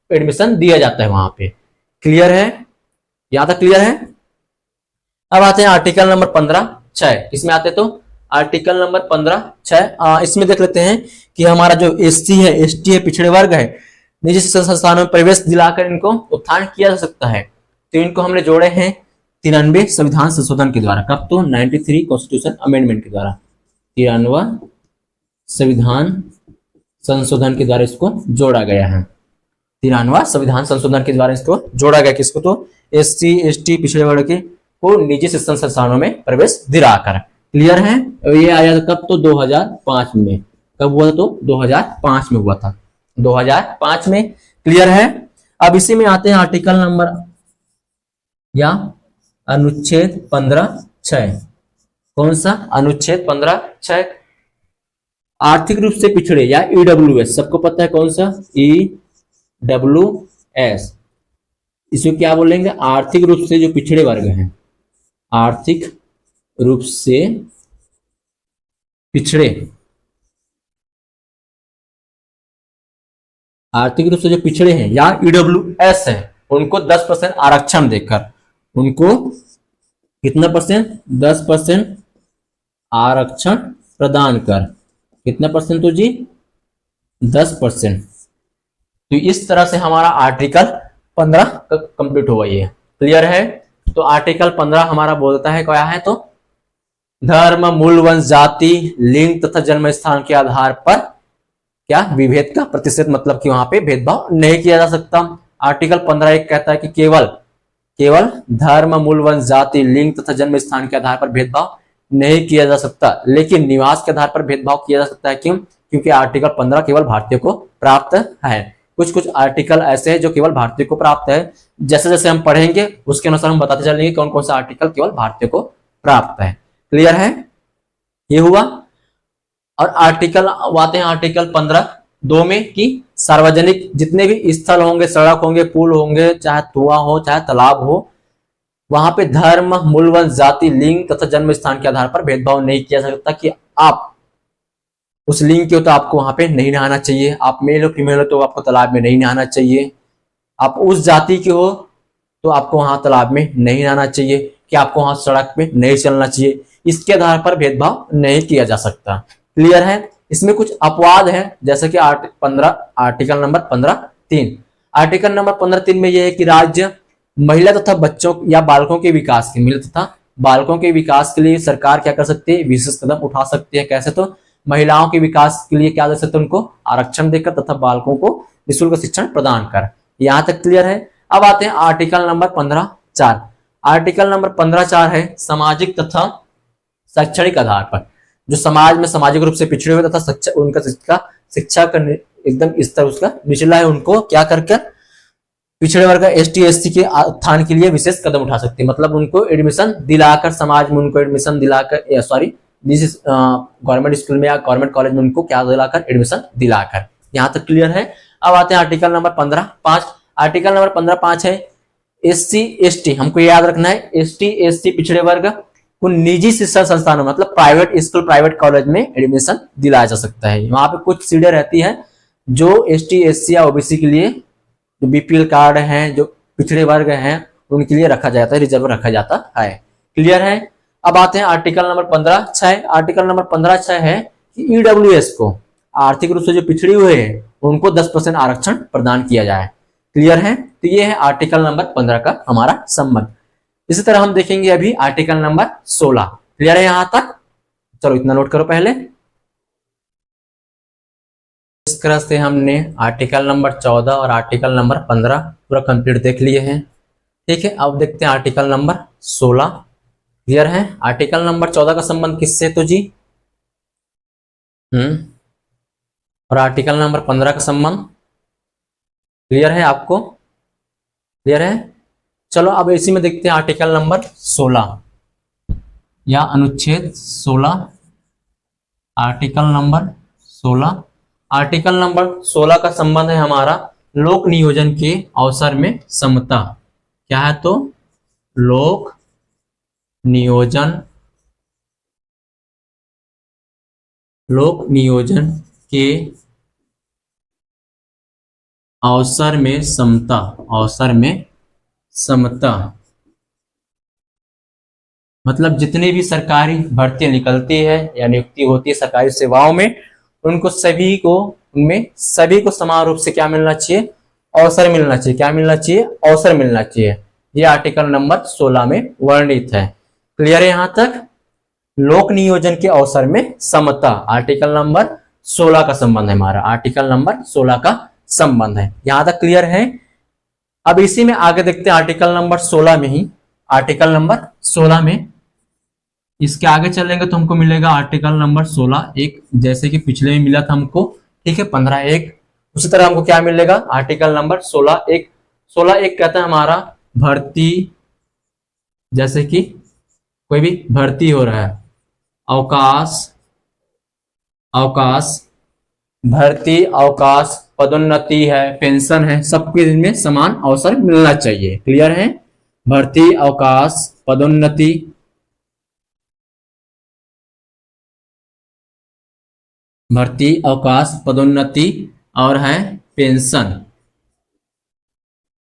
एडमिशन दिया जाता है वहां पे। क्लियर है? यहां तक क्लियर है? अब आते हैं आर्टिकल नंबर 15(6). इसमें आते तो आर्टिकल नंबर 15(6) इसमें देख लेते हैं कि हमारा जो एससी है एसटी है पिछड़े वर्ग है, निजी शिक्षण संस्थानों में प्रवेश दिलाकर इनको उत्थान किया जा सकता है। तो इनको हमने जोड़े हैं 93 संविधान संशोधन के द्वारा। कब? तो 93 कॉन्स्टिट्यूशन अमेंडमेंट के द्वारा, 93 संविधान संशोधन के द्वारा इसको जोड़ा गया है। 93 संविधान संशोधन के द्वारा इसको जोड़ा गया। किसको? तो एससी एसटी पिछड़े वर्ग के को निजी शिक्षण संस्थानों में प्रवेश दिलाकर। क्लियर है? ये आया कब? तो 2005 में। कब हुआ? तो 2005 में हुआ था, 2005 में। क्लियर है? अब इसी में आते हैं आर्टिकल नंबर या अनुच्छेद 15(6). कौन सा? अनुच्छेद 15(6). आर्थिक रूप से पिछड़े या ईडब्ल्यूएस, सबको पता है कौन सा? ईडब्ल्यूएस। इसको क्या बोलेंगे? आर्थिक रूप से जो पिछड़े वर्ग हैं, आर्थिक रूप से पिछड़े, आर्थिक रूप से जो पिछड़े हैं या ईडब्ल्यूएस है, उनको 10% आरक्षण देकर, उनको कितना परसेंट? 10% आरक्षण प्रदान कर। कितना परसेंट? तो जी 10%। तो इस तरह से हमारा आर्टिकल 15 कंप्लीट हुआ। ये क्लियर है? तो आर्टिकल 15 हमारा बोलता है क्या है? तो धर्म, मूल, वंश, जाति, लिंग तथा जन्म स्थान के आधार पर क्या? विभेद का प्रतिषेध, मतलब कि वहां पे भेदभाव नहीं किया जा सकता। आर्टिकल 15(1) कहता है कि केवल धर्म, मूल, वंश, जाति, लिंग तथा जन्म स्थान के आधार पर भेदभाव नहीं किया जा सकता, लेकिन निवास के आधार पर भेदभाव किया जा सकता है। क्यों? क्योंकि आर्टिकल 15 केवल भारतीयों को प्राप्त है। कुछ आर्टिकल ऐसे हैं जो केवल भारतीयों को प्राप्त है। जैसे जैसे हम पढ़ेंगे उसके अनुसार हम बताते चलेंगे कौन कौन सा आर्टिकल केवल भारतीयों को प्राप्त है। क्लियर है, ये हुआ। और आर्टिकल आते हैं आर्टिकल 15(2) में कि सार्वजनिक जितने भी स्थल होंगे, सड़क होंगे, पुल होंगे, चाहे कुआं हो चाहे तालाब हो, वहां पे धर्म, मूल वंश, जाति, लिंग तथा जन्म स्थान के आधार पर भेदभाव नहीं किया जा सकता कि आप उस लिंग के हो तो आपको वहां पे नहीं नहाना चाहिए, आप मेल हो फीमेल हो तो आपको तालाब में नहीं नहाना चाहिए, आप उस जाति के हो तो आपको वहां तालाब में नहीं नहाना चाहिए, कि आपको वहां सड़क पे नहीं चलना चाहिए, इसके आधार पर भेदभाव नहीं किया जा सकता। क्लियर है। इसमें कुछ अपवाद है, जैसे कि आर्टिकल नंबर 15(3). आर्टिकल नंबर 15(3) में यह है कि राज्य महिला तथा बच्चों या बालकों के विकास के महिला तथा बालकों के विकास के लिए सरकार क्या कर सकती है, विशेष कदम उठा सकती है। कैसे? तो महिलाओं के विकास के लिए क्या कर सकते हैं, उनको आरक्षण देकर तथा बालकों को निःशुल्क शिक्षण प्रदान कर। यहां तक क्लियर है। अब आते हैं आर्टिकल नंबर 15(4). आर्टिकल नंबर 15(4) है सामाजिक तथा शैक्षणिक आधार पर जो समाज में सामाजिक रूप से पिछड़े हुए तथा उनका शिक्षा का एकदम स्तर उसका निचला है, उनको क्या करके पिछड़े वर्ग ST SC के उत्थान के लिए विशेष कदम उठा सकती है। मतलब उनको एडमिशन दिलाकर, समाज में उनको एडमिशन दिलाकर, सॉरी गवर्नमेंट स्कूल में या गवर्नमेंट कॉलेज में उनको क्या दिलाकर, एडमिशन दिलाकर। यहां तक क्लियर है। अब आते हैं आर्टिकल नंबर 15(5). आर्टिकल नंबर 15(5) है SC ST, हमको याद रखना है, ST SC पिछड़े वर्ग को निजी शिक्षा संस्थानों मतलब प्राइवेट स्कूल, प्राइवेट कॉलेज में एडमिशन दिलाया जा सकता है। वहां पे कुछ सीटें रहती है जो ST SC या OBC के लिए, जो BPL कार्ड हैं, जो पिछड़े वर्ग हैं, उनके लिए रखा जाता है, रिजर्व रखा जाता है। क्लियर है। अब आते हैं आर्टिकल नंबर 15(6). आर्टिकल नंबर 15(6) है कि EWS को आर्थिक रूप से जो पिछड़े हुए हैं उनको 10% आरक्षण प्रदान किया जाए। क्लियर है। तो ये है आर्टिकल नंबर 15 का हमारा संबंध। इसी तरह हम देखेंगे अभी आर्टिकल नंबर 16। क्लियर है यहां तक? चलो इतना नोट करो पहले। इस तरह से हमने आर्टिकल नंबर 14 और आर्टिकल नंबर 15 पूरा कंप्लीट देख लिए हैं। ठीक है, अब देखते हैं आर्टिकल नंबर 16। क्लियर है। आर्टिकल नंबर 14 का संबंध किससे तो जी, और आर्टिकल नंबर 15 का संबंध क्लियर है आपको? क्लियर है। चलो अब इसी में देखते हैं आर्टिकल नंबर 16 या अनुच्छेद 16। Article number 16। आर्टिकल नंबर 16 का संबंध है हमारा लोक नियोजन के अवसर में समता। क्या है तो? लोक नियोजन के अवसर में समता, अवसर में समता। मतलब जितनी भी सरकारी भर्तियां निकलती है या नियुक्ति होती है सरकारी सेवाओं में, उनको सभी को समान रूप से क्या मिलना चाहिए, अवसर मिलना चाहिए। क्या मिलना चाहिए? अवसर मिलना चाहिए। ये आर्टिकल नंबर 16 में वर्णित है। क्लियर है यहां तक? लोक नियोजन के अवसर में समता, आर्टिकल नंबर 16 का संबंध है हमारा, आर्टिकल नंबर 16 का संबंध है। यहां तक क्लियर है। अब इसी में आगे देखते हैं आर्टिकल नंबर 16 में ही, आर्टिकल नंबर 16 में इसके आगे चलेंगे तो हमको मिलेगा आर्टिकल नंबर 16(1), जैसे कि पिछले में मिला था हमको। ठीक है, 15(1). उसी तरह हमको क्या मिलेगा, आर्टिकल नंबर 16(1). 16(1) कहता है हमारा भर्ती, जैसे कि कोई भी भर्ती हो रहा है, अवकाश भर्ती, अवकाश, पदोन्नति है, पेंशन है, सबके इनमें समान अवसर मिलना चाहिए। क्लियर है। भर्ती, अवकाश, पदोन्नति, भर्ती, अवकाश, पदोन्नति और है पेंशन,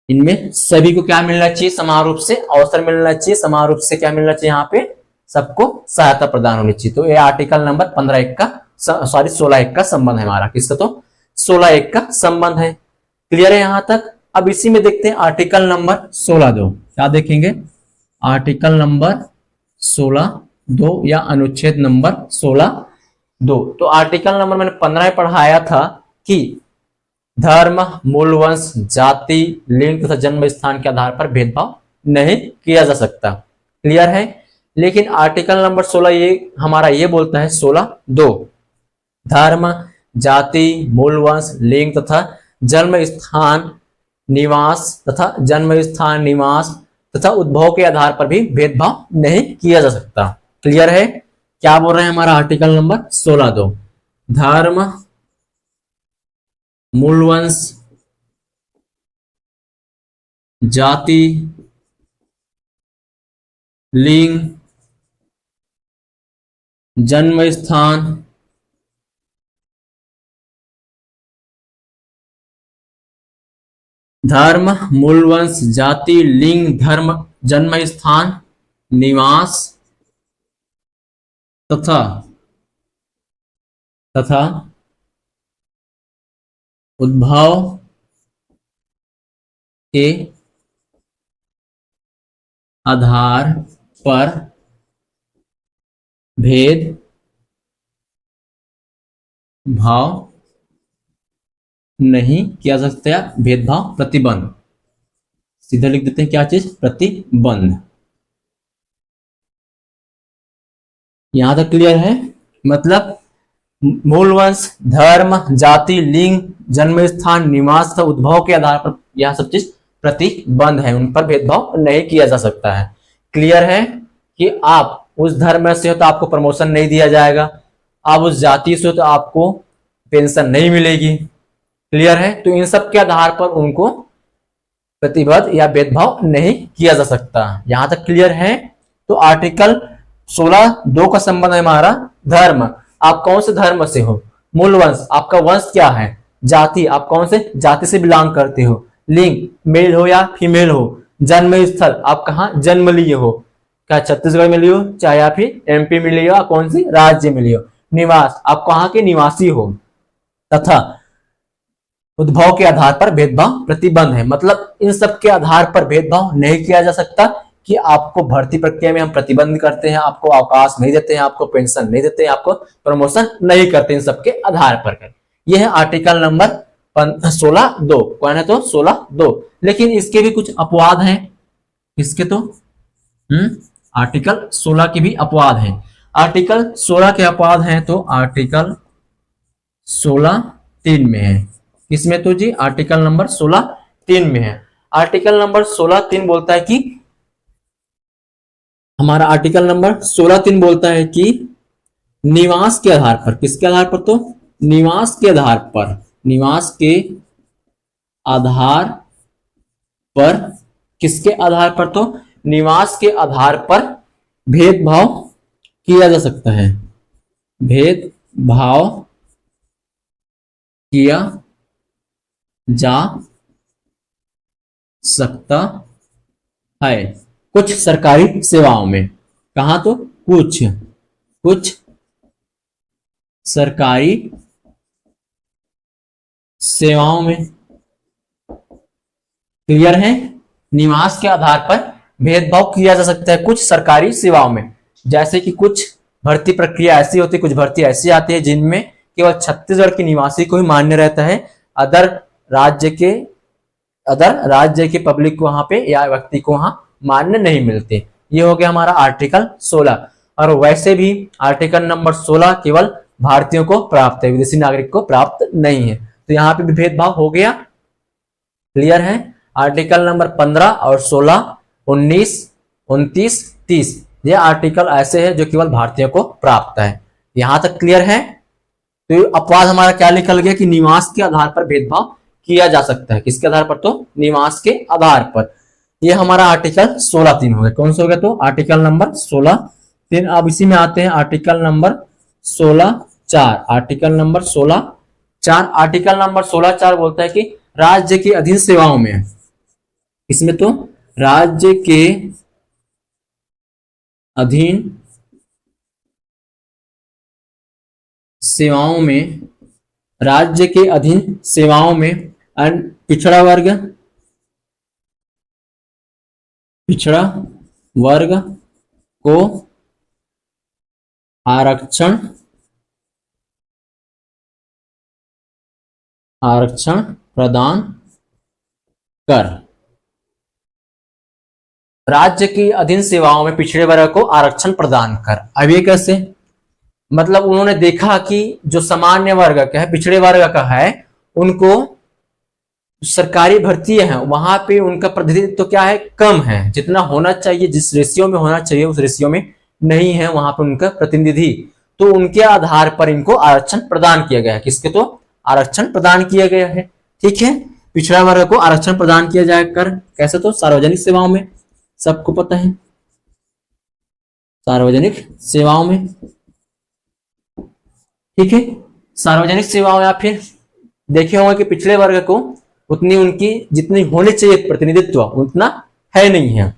इनमें सभी को क्या मिलना चाहिए, समान रूप से अवसर मिलना चाहिए। समान रूप से क्या मिलना चाहिए, यहाँ पे सबको सहायता प्रदान होनी चाहिए। तो ये आर्टिकल नंबर 15(1) का, सॉरी 16(1) का संबंध है हमारा। किसका तो? 16(1) का संबंध है। क्लियर है यहां तक? अब इसी में देखते हैं आर्टिकल नंबर 16(2). क्या देखेंगे? आर्टिकल नंबर 16(2) या अनुच्छेद नंबर 16(2). तो आर्टिकल नंबर मैंने 15 में पढ़ाया था कि धर्म, मूल वंश, जाति, लिंग तथा जन्म स्थान के आधार पर भेदभाव नहीं किया जा सकता। क्लियर है। लेकिन आर्टिकल नंबर 16 ये हमारा ये बोलता है 16(2) धर्म, जाति, मूल वंश, लिंग तथा जन्म स्थान निवास तथा उद्भव के आधार पर भी भेदभाव नहीं किया जा सकता। क्लियर है? क्या बोल रहे हैं हमारा आर्टिकल नंबर 16(2)? धर्म, मूलवंश, जाति, लिंग, जन्म स्थान, धर्म, मूलवंश, जाति, लिंग, धर्म, जन्म स्थान, निवास तथा तथा उद्भव के आधार पर भेद भाव नहीं किया जा सकता। भेदभाव प्रतिबंध, सीधा लिख देते हैं क्या चीज? प्रतिबंध। यहां तक क्लियर है? मतलब मूलवंश, धर्म, जाति, लिंग, जन्म स्थान, निवास तथा उद्भव के आधार पर यह सब चीज प्रतिबंध है, उन पर भेदभाव नहीं किया जा सकता है। क्लियर है कि आप उस धर्म से हो तो आपको प्रमोशन नहीं दिया जाएगा, आप उस जाति से हो तो आपको पेंशन नहीं मिलेगी। क्लियर है? तो इन सब के आधार पर उनको प्रतिबंध या भेदभाव नहीं किया जा सकता। यहां तक क्लियर है? तो आर्टिकल 16(2) का संबंध है हमारा धर्म, आप कौन से धर्म से हो, मूलवंश, आपका वंश क्या है, जाति, आप कौन से जाति से बिलोंग करते हो, लिंग, मेल हो या फीमेल हो, जन्म स्थल, आप कहाँ जन्म लिए हो, क्या छत्तीसगढ़ में लिए हो, चाहे या फिर MP में लिए हो, कौन से राज्य में लिए हो, निवास, आप कहाँ के निवासी हो, तथा उद्भव के आधार पर भेदभाव प्रतिबंध है। मतलब इन सब के आधार पर भेदभाव नहीं किया जा सकता कि आपको भर्ती प्रक्रिया में हम प्रतिबंध करते हैं, आपको अवकाश नहीं देते हैं, आपको पेंशन नहीं देते हैं, आपको प्रमोशन नहीं करते, इन सब के आधार पर। यह है आर्टिकल नंबर 16(2). कौन है? तो 16(2). लेकिन इसके भी कुछ अपवाद हैं। इसके तो आर्टिकल 16 के भी अपवाद हैं। आर्टिकल 16 के अपवाद हैं तो आर्टिकल 16(3) में है। किसमें? तो जी आर्टिकल नंबर 16(3) में है। आर्टिकल नंबर 16(3) बोलता है कि हमारा आर्टिकल नंबर 16(3) बोलता है कि निवास के आधार पर, किसके आधार पर? तो निवास के आधार पर, निवास के आधार पर, किसके आधार पर? तो निवास के आधार पर भेदभाव किया जा सकता है, भेदभाव किया जा सकता है कुछ सरकारी सेवाओं में। कहां? तो कुछ सरकारी सेवाओं में। क्लियर है? निवास के आधार पर भेदभाव किया जा सकता है कुछ सरकारी सेवाओं में। जैसे कि कुछ भर्ती प्रक्रिया ऐसी होती है, कुछ भर्ती ऐसी आती है जिनमें केवल छत्तीसगढ़ के निवासी को ही मान्य रहता है, अदर राज्य के पब्लिक को वहां पे या व्यक्ति को वहां मान्य नहीं मिलते। ये हो गया हमारा आर्टिकल 16। और वैसे भी आर्टिकल नंबर 16 केवल भारतीयों को प्राप्त है, विदेशी नागरिक को प्राप्त नहीं है। तो यहाँ पे भी भेदभाव हो गया। क्लियर है? आर्टिकल नंबर 15 और 16, 19, 29, 30 ये आर्टिकल ऐसे हैं जो केवल भारतीयों को प्राप्त है। यहां तक क्लियर है? तो अपवाद हमारा क्या निकल गया कि निवास के आधार पर भेदभाव किया जा सकता है। किसके आधार पर? तो निवास के आधार पर। ये हमारा आर्टिकल 16(3) हो गया। कौन सा हो गया? तो आर्टिकल नंबर 16(3). अब इसी में आते हैं article number 16(4). Article number 16(4). Article number 16(4) बोलता है कि राज्य के अधीन सेवाओं में, इसमें तो राज्य के अधीन सेवाओं में, राज्य के अधीन सेवाओं में पिछड़ा वर्ग को आरक्षण प्रदान कर। राज्य की अधीन सेवाओं में पिछड़े वर्ग को आरक्षण प्रदान कर। अब ये कैसे? मतलब उन्होंने देखा कि जो सामान्य वर्ग का है, पिछड़े वर्ग का है, उनको सरकारी भर्ती है वहां पे उनका प्रतिनिधित्व तो क्या है? कम है। जितना होना चाहिए, जिस रेशियो में होना चाहिए उस रेशियो में नहीं है वहां पर उनका प्रतिनिधि, तो उनके आधार पर इनको आरक्षण प्रदान किया गया है। किसके? तो आरक्षण प्रदान किया गया है। ठीक है, पिछड़ा वर्ग को आरक्षण प्रदान किया जाकर कैसे? तो सार्वजनिक सेवाओं में, सबको पता है, सार्वजनिक सेवाओं में। ठीक है, सार्वजनिक सेवाओं, या फिर देखे होंगे कि पिछड़े वर्ग को उतनी उनकी जितनी होनी चाहिए प्रतिनिधित्व उतना है नहीं है।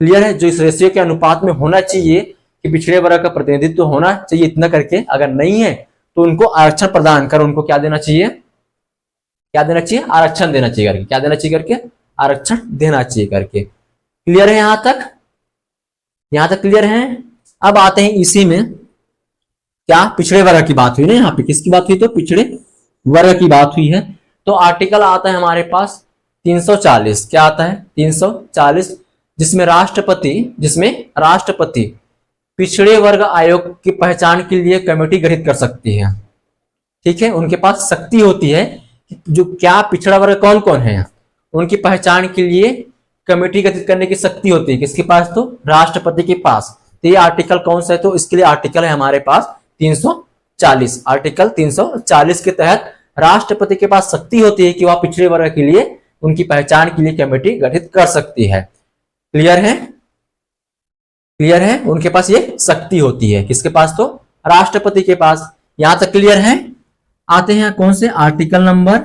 क्लियर है? जो इस रेशियो के अनुपात में होना चाहिए कि पिछड़े वर्ग का प्रतिनिधित्व होना चाहिए इतना करके, अगर नहीं है तो उनको आरक्षण प्रदान कर उनको क्या देना चाहिए? क्या देना चाहिए? आरक्षण देना चाहिए करके। क्या देना चाहिए करके? आरक्षण देना चाहिए करके। क्लियर है यहां तक? यहां तक क्लियर है? अब आते हैं इसी में, क्या पिछड़े वर्ग की बात हुई ना, यहाँ पे किसकी बात हुई? तो पिछड़े वर्ग की बात हुई है। तो आर्टिकल आता है हमारे पास 340। क्या आता है? 340, जिसमें राष्ट्रपति पिछड़े वर्ग आयोग की पहचान के लिए कमेटी गठित कर सकती है। ठीक है, उनके पास शक्ति होती है जो क्या पिछड़ा वर्ग कौन कौन है उनकी पहचान के लिए कमेटी गठित करने की शक्ति होती है। किसके पास? तो राष्ट्रपति के पास। तो ये आर्टिकल कौन सा है? तो इसके लिए आर्टिकल है हमारे पास 340। आर्टिकल 340 के तहत राष्ट्रपति के पास शक्ति होती है कि वह पिछड़े वर्ग के लिए उनकी पहचान के लिए कमेटी गठित कर सकती है। क्लियर है? क्लियर है? उनके पास ये शक्ति होती है। किसके पास? तो राष्ट्रपति के पास। यहां तक क्लियर है? आते हैं कौन से? Article number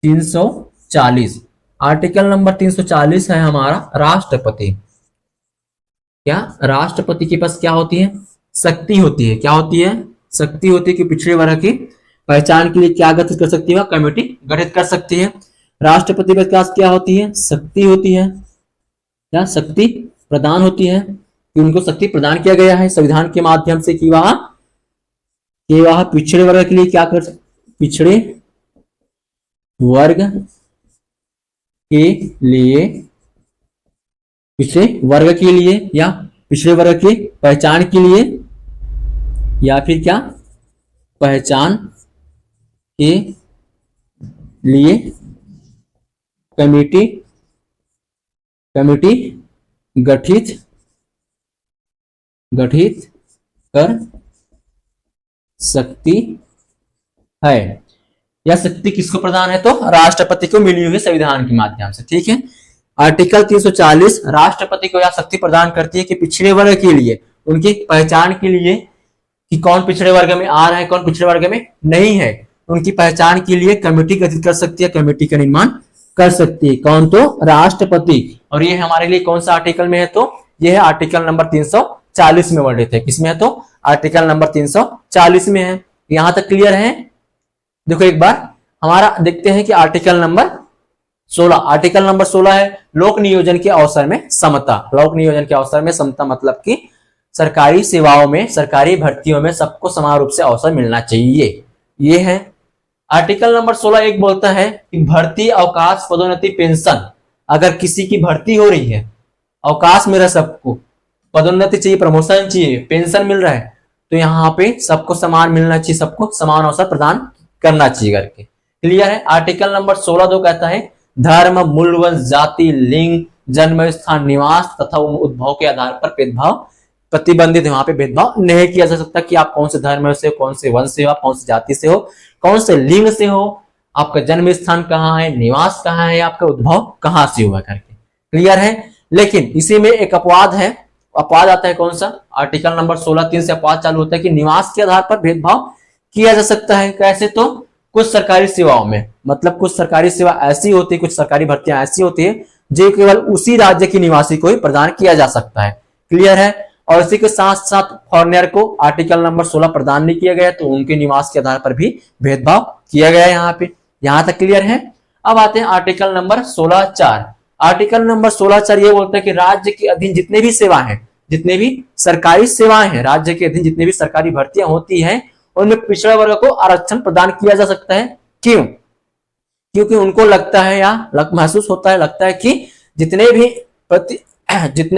340। आर्टिकल नंबर 340 है हमारा राष्ट्रपति। क्या? राष्ट्रपति के पास क्या होती है? शक्ति होती है। क्या होती है? शक्ति होती है कि पिछड़े वर्ग की पहचान के लिए क्या गठित कर सकती है? कमेटी गठित कर सकती है। राष्ट्रपति के पास क्या होती है? शक्ति होती है। क्या? शक्ति प्रदान होती है कि उनको शक्ति प्रदान किया गया है संविधान के माध्यम से कि वह पिछड़े वर्ग के लिए क्या कर, पिछड़े वर्ग के लिए, पिछड़े वर्ग के लिए या पिछड़े वर्ग की पहचान के लिए, या फिर क्या? पहचान के लिए कमेटी गठित कर सकती है। यह शक्ति किसको प्रदान है? तो राष्ट्रपति को मिली हुई संविधान के माध्यम से। ठीक है, आर्टिकल 340 राष्ट्रपति को यह शक्ति प्रदान करती है कि पिछड़े वर्ग के लिए उनकी पहचान के लिए कि कौन पिछड़े वर्ग में आ रहा है, कौन पिछड़े वर्ग में नहीं है, उनकी पहचान के लिए कमेटी गठित कर सकती है, कमेटी का निर्माण कर सकती है। कौन? तो राष्ट्रपति। और ये हमारे लिए कौन सा आर्टिकल में है? तो ये है आर्टिकल नंबर 340 में वर्णित है। किसमें है? तो आर्टिकल नंबर 340 में है। यहां तक क्लियर है? देखो एक बार हमारा देखते हैं कि आर्टिकल नंबर 16, आर्टिकल नंबर 16 है लोक नियोजन के अवसर में समता। लोक नियोजन के अवसर में समता मतलब कि सरकारी सेवाओं में, सरकारी भर्तियों में सबको समान रूप से अवसर मिलना चाहिए। ये है आर्टिकल नंबर 16। एक बोलता है कि भर्ती, अवकाश, पदोन्नति, पेंशन, अगर किसी की भर्ती हो रही है, अवकाश मिल रहा है, सबको पदोन्नति चाहिए, प्रमोशन चाहिए, पेंशन मिल रहा है, तो यहाँ पे सबको समान मिलना चाहिए, सबको समान अवसर प्रदान करना चाहिए करके। क्लियर है? आर्टिकल नंबर 16(2) कहता है धर्म, मूल्यवंश, जाति, लिंग, जन्म स्थान, निवास तथा उद्भव के आधार पर भेदभाव प्रतिबंधित है। वहां पे भेदभाव नहीं किया जा सकता कि आप कौन से धर्म से हो, कौन से वंश से हो, कौन सी जाति से हो, कौन से लिंग से हो, आपका जन्म स्थान कहाँ है, निवास कहाँ है, आपका उद्भव कहाँ से हुआ करके। क्लियर है? लेकिन इसी में एक अपवाद है। अपवाद आता है कौन सा? आर्टिकल नंबर 16(3) से अपवाद चालू होता है कि निवास के आधार पर भेदभाव किया जा सकता है। कैसे? तो कुछ सरकारी सेवाओं में, मतलब कुछ सरकारी सेवा ऐसी होती है, कुछ सरकारी भर्तियां ऐसी होती है जो केवल उसी राज्य के निवासी को ही प्रदान किया जा सकता है। क्लियर है? और इसी के साथ साथ फॉरेनर को आर्टिकल नंबर 16 प्रदान नहीं किया गया, तो उनके निवास के आधार पर भी भेदभाव किया गया है यहाँ पे। यहां तक क्लियर है? अब आते हैं आर्टिकल नंबर 16(4). आर्टिकल नंबर 16(4) ये बोलता है कि राज्य के अधीन जितने भी सेवा है, जितने भी सरकारी सेवाएं हैं, राज्य के अधीन जितने भी सरकारी भर्तियां होती हैं, उनमें पिछड़ा वर्ग को आरक्षण प्रदान किया जा सकता है। क्यों? क्योंकि उनको लगता है या महसूस होता है, लगता है कि जितने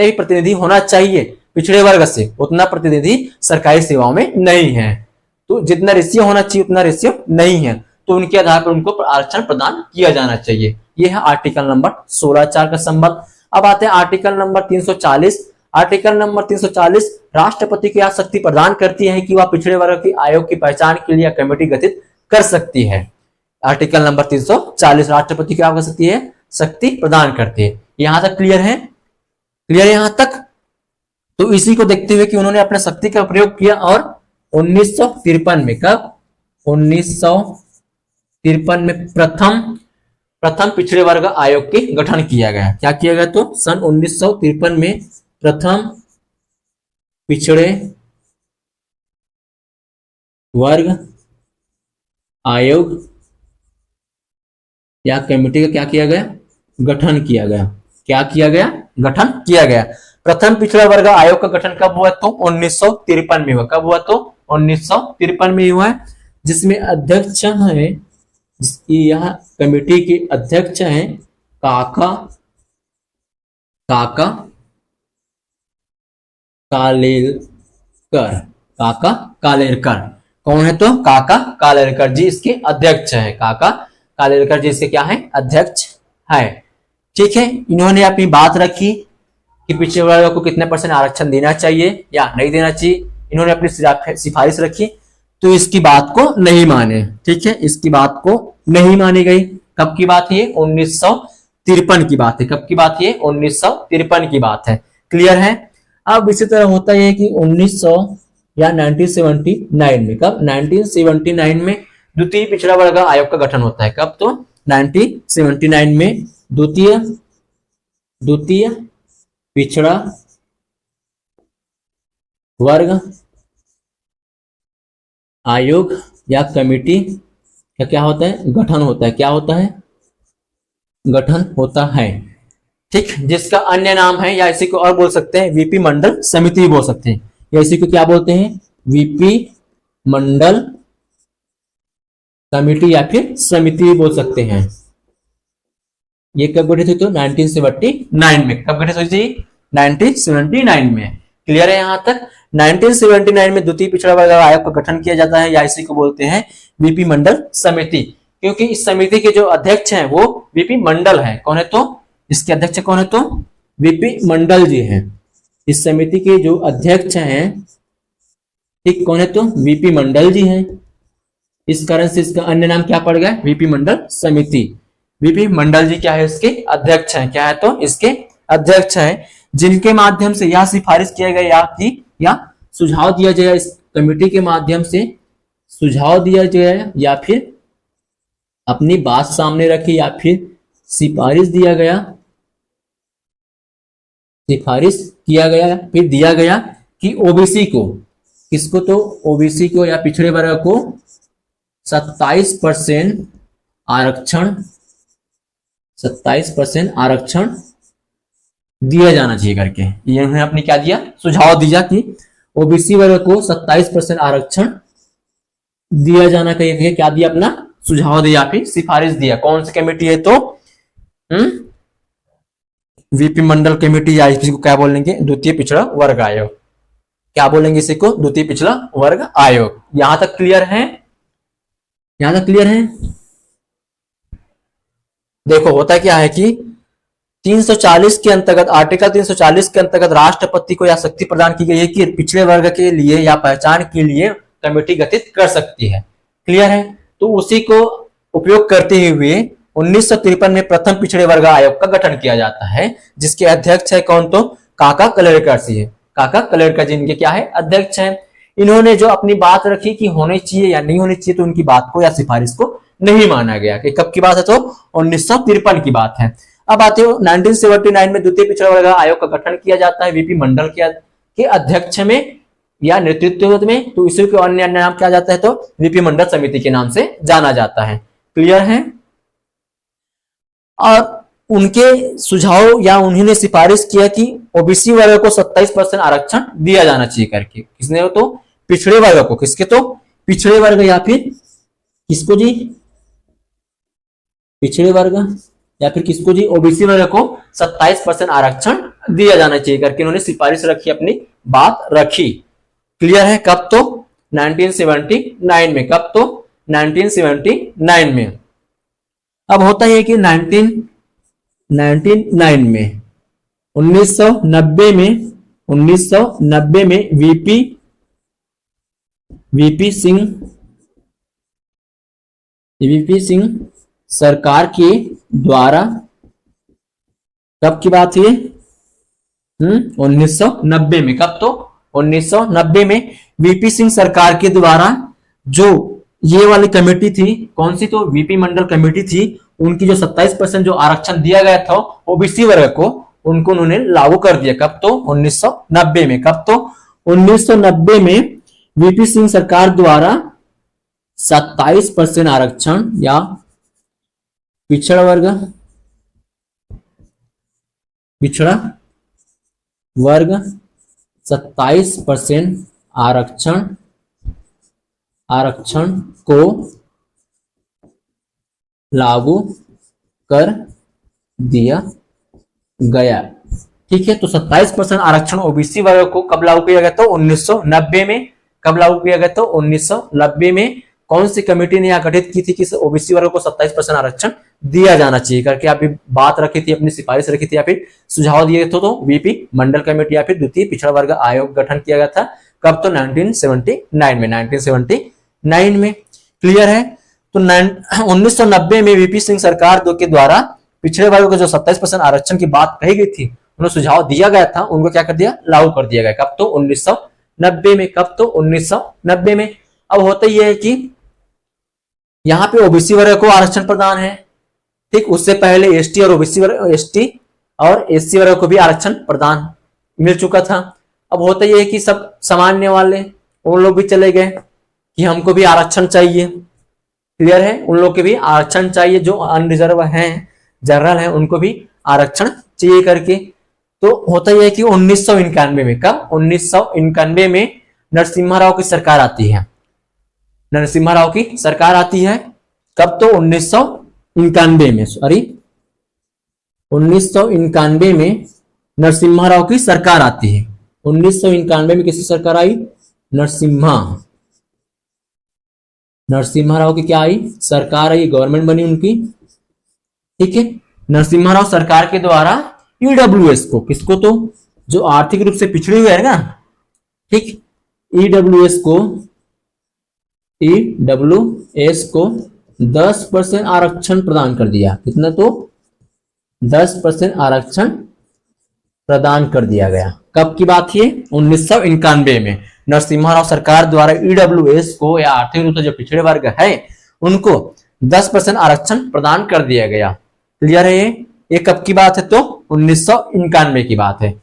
भी प्रतिनिधि होना चाहिए पिछड़े वर्ग से, उतना प्रतिनिधि सरकारी सेवाओं में नहीं है। तो जितना रेशियो होना चाहिए उतना रेशियो नहीं है, तो उनके आधार पर उनको आरक्षण प्रदान किया जाना चाहिए। यह है आर्टिकल नंबर 16(4) का संबंध। अब आते हैं आर्टिकल नंबर 340। आर्टिकल नंबर 340 राष्ट्रपति को यह शक्ति प्रदान करती है कि वह पिछड़े वर्ग की आयोग की पहचान के लिए कमेटी गठित कर सकती है। आर्टिकल नंबर 340 राष्ट्रपति क्या कर सकती है, शक्ति प्रदान करती है। यहां तक क्लियर है, क्लियर है यहां तक। तो इसी को देखते हुए कि उन्होंने अपने शक्ति का प्रयोग किया और 1953 में, कब 1953 में प्रथम पिछड़े वर्ग आयोग के गठन किया गया। क्या किया गया, तो सन 1953 में प्रथम पिछड़े वर्ग आयोग या कमेटी का क्या किया गया, गठन किया गया। क्या किया गया, गठन किया गया। प्रथम पिछड़ा वर्ग आयोग का गठन कब हुआ, तो 1953 में हुआ। कब हुआ, तो 1953 में हुआ है, जिसमें अध्यक्ष है, यह कमेटी के अध्यक्ष हैं काका कालेलकर। काका कालेलकर कौन है, तो काका कालेलकर जी इसके अध्यक्ष हैं। काका कालेलकर जी इसके क्या है, अध्यक्ष है। ठीक है, इन्होंने अपनी बात रखी कि पिछड़े वर्ग को कितने % आरक्षण देना चाहिए या नहीं देना चाहिए। इन्होंने अपनी सिफारिश रखी, तो इसकी बात को नहीं माने। ठीक है, इसकी बात को नहीं मानी गई। कब की बात है, 1953 की बात है। कब की बात है, 1953 की बात है। क्लियर है। अब इसी तरह होता है कि 1900 या 1979 में, कब 1979 में द्वितीय पिछड़ा वर्ग आयोग का गठन होता है। कब, तो 1979 में द्वितीय पिछड़ा वर्ग आयोग या कमेटी का क्या होता है, गठन होता है। क्या होता है, गठन होता है। ठीक, जिसका अन्य नाम है, या इसी को और बोल सकते हैं वीपी मंडल समिति बोल सकते हैं, या इसी को क्या बोलते हैं, वीपी मंडल कमेटी या फिर समिति बोल सकते हैं। ये कब गठित हुई, तो 1979 में। कब गठित हुई थी, 1979 में। क्लियर है यहां तक। 1979 में द्वितीय पिछड़ा वर्ग आयोग का गठन किया जाता है, या इसी को बोलते हैं वीपी मंडल समिति, क्योंकि इस समिति के जो अध्यक्ष हैं वो वीपी मंडल है। कौन है, तो इसके अध्यक्ष कौन है, तो वीपी मंडल जी हैं। इस समिति के जो अध्यक्ष हैं, ठीक, कौन है, तो वीपी मंडल जी हैं। इस कारण से इसका अन्य नाम क्या पड़ गया, वीपी मंडल समिति। वीपी मंडल जी क्या है, इसके अध्यक्ष हैं। क्या है, तो इसके अध्यक्ष हैं, जिनके माध्यम से यह सिफारिश किया गया या सुझाव दिया जाएगा, इस कमेटी के माध्यम से सुझाव दिया जाए या फिर अपनी बात सामने रखी या फिर सिफारिश दिया गया, सिफारिश किया गया, फिर दिया गया कि ओबीसी को, किसको, तो ओबीसी को या पिछड़े वर्ग को 27% आरक्षण, 27% आरक्षण दिया जाना चाहिए करके। ये उन्होंने अपने क्या दिया, सुझाव दिया कि ओबीसी वर्ग को 27% आरक्षण दिया जाना चाहिए। क्या दिया, अपना सुझाव दिया, फिर सिफारिश दिया। कौन सी कमेटी है, तो वीपी मंडल कमेटी, या इसी को क्या बोलेंगे, द्वितीय पिछड़ा वर्ग आयोग। क्या बोलेंगे इसी को, द्वितीय पिछड़ा वर्ग आयोग। यहां तक क्लियर है, यहां तक क्लियर है। देखो होता क्या है कि 340 के अंतर्गत, आर्टिकल 340 के अंतर्गत राष्ट्रपति को यह शक्ति प्रदान की गई है कि पिछड़े वर्ग के लिए या पहचान के लिए कमेटी गठित कर सकती है। क्लियर है। तो उसी को उपयोग करते हुए 1953 में प्रथम पिछड़े वर्ग आयोग का गठन किया जाता है, जिसके अध्यक्ष है कौन, तो काका कालेलकर जी है। काका कालेलकर जी इनके क्या है, अध्यक्ष हैं। इन्होंने जो अपनी बात रखी कि होनी चाहिए या नहीं होनी चाहिए, तो उनकी बात को या सिफारिश को नहीं माना गया। कि कब की बात है, तो 1953 की बात है। अब आते हो 1979 में द्वितीय पिछड़ा वर्ग आयोग का गठन किया जाता है वीपी मंडल के अध्यक्ष में या नेतृत्व में। तो इसी को अन्य नाम क्या जाता है, तो वीपी मंडल समिति के नाम से जाना जाता है। क्लियर है। और उनके सुझाव या उन्होंने सिफारिश किया कि ओबीसी वर्ग को 27% आरक्षण दिया जाना चाहिए करके। किसने, तो पिछड़े वर्ग को। किसके, तो पिछड़े वर्ग या फिर किसको जी, पिछड़े वर्ग या फिर किसको जी, ओबीसी वर्ग को 27% आरक्षण दिया जाना चाहिए करके उन्होंने सिफारिश रखी, अपनी बात रखी। क्लियर है। कब, तो 1979 में। कब, तो 1979 में। अब होता है कि 1990 में 1990 में 1990 में वीपी सिंह सरकार के द्वारा, कब की बात है? 1990 में। कब? तो 1990 में वीपी सिंह सरकार के द्वारा जो ये वाली कमेटी थी, कौन सी? तो वीपी मंडल कमेटी थी, उनकी जो 27% जो आरक्षण दिया गया था ओबीसी वर्ग को, उनको उन्होंने लागू कर दिया। कब? तो 1990 में। कब? तो 1990 में वीपी सिंह सरकार द्वारा 27% आरक्षण या पिछड़ा वर्ग 27% आरक्षण को लागू कर दिया गया। ठीक है, तो 27% आरक्षण ओबीसी वर्ग को कब लागू किया गया? तो 1990 में। कब लागू किया गया? तो 1990 में। कौन सी कमेटी ने यह गठित की थी कि ओबीसी वर्ग को 27% आरक्षण दिया जाना चाहिए करके आप बात रखी थी, अपनी सिफारिश रखी थी या फिर सुझाव दिए थे? तो वीपी मंडल कमेटी या फिर द्वितीय पिछड़ा वर्ग आयोग गठन किया गया था। कब? तो 1979 में। 1979 में। क्लियर है? तो 1990 में वीपी सिंह सरकार के द्वारा पिछड़े वर्ग को जो 27% आरक्षण की बात कही गई थी, उन्हें सुझाव दिया गया था, उनको क्या कर दिया? लागू कर दिया गया। कब? तो 1990 में। कब? तो 1990 में। अब होता यह है कि यहां पे ओबीसी वर्ग को आरक्षण प्रदान है, ठीक। उससे पहले एसटी और एससी वर्ग को भी आरक्षण प्रदान मिल चुका था। अब होता यह है कि सब सामान्य वाले उन लोग भी चले गए कि हमको भी आरक्षण चाहिए। क्लियर है? उन लोग के भी आरक्षण चाहिए, जो अनरिजर्व हैं, जनरल हैं, उनको भी आरक्षण चाहिए करके। तो होता यह है कि 1991 में। कब? 1991 में नरसिम्हा राव की सरकार आती है। नरसिम्हा राव की सरकार आती है। कब? तो 1991 में। सॉरी, 1991 में नरसिम्हा राव की सरकार आती है। 1991 में किसकी सरकार आई? नरसिम्हा राव की क्या आई? सरकार आई, गवर्नमेंट बनी उनकी। ठीक है, नरसिम्हा राव सरकार के द्वारा ईडब्ल्यूएस को, किसको? तो जो आर्थिक रूप से पिछड़े हुए है ना, ठीक, ईडब्ल्यूएस को 10% आरक्षण प्रदान कर दिया। कितना? तो 10% आरक्षण प्रदान कर दिया गया। कब की बात है? 1991 में नरसिम्हा राव सरकार द्वारा ईडब्ल्यूएस को या आर्थिक रूप से जो पिछड़े वर्ग है उनको 10% आरक्षण प्रदान कर दिया गया। क्लियर है? ये कब की बात है? तो 1991 की बात है।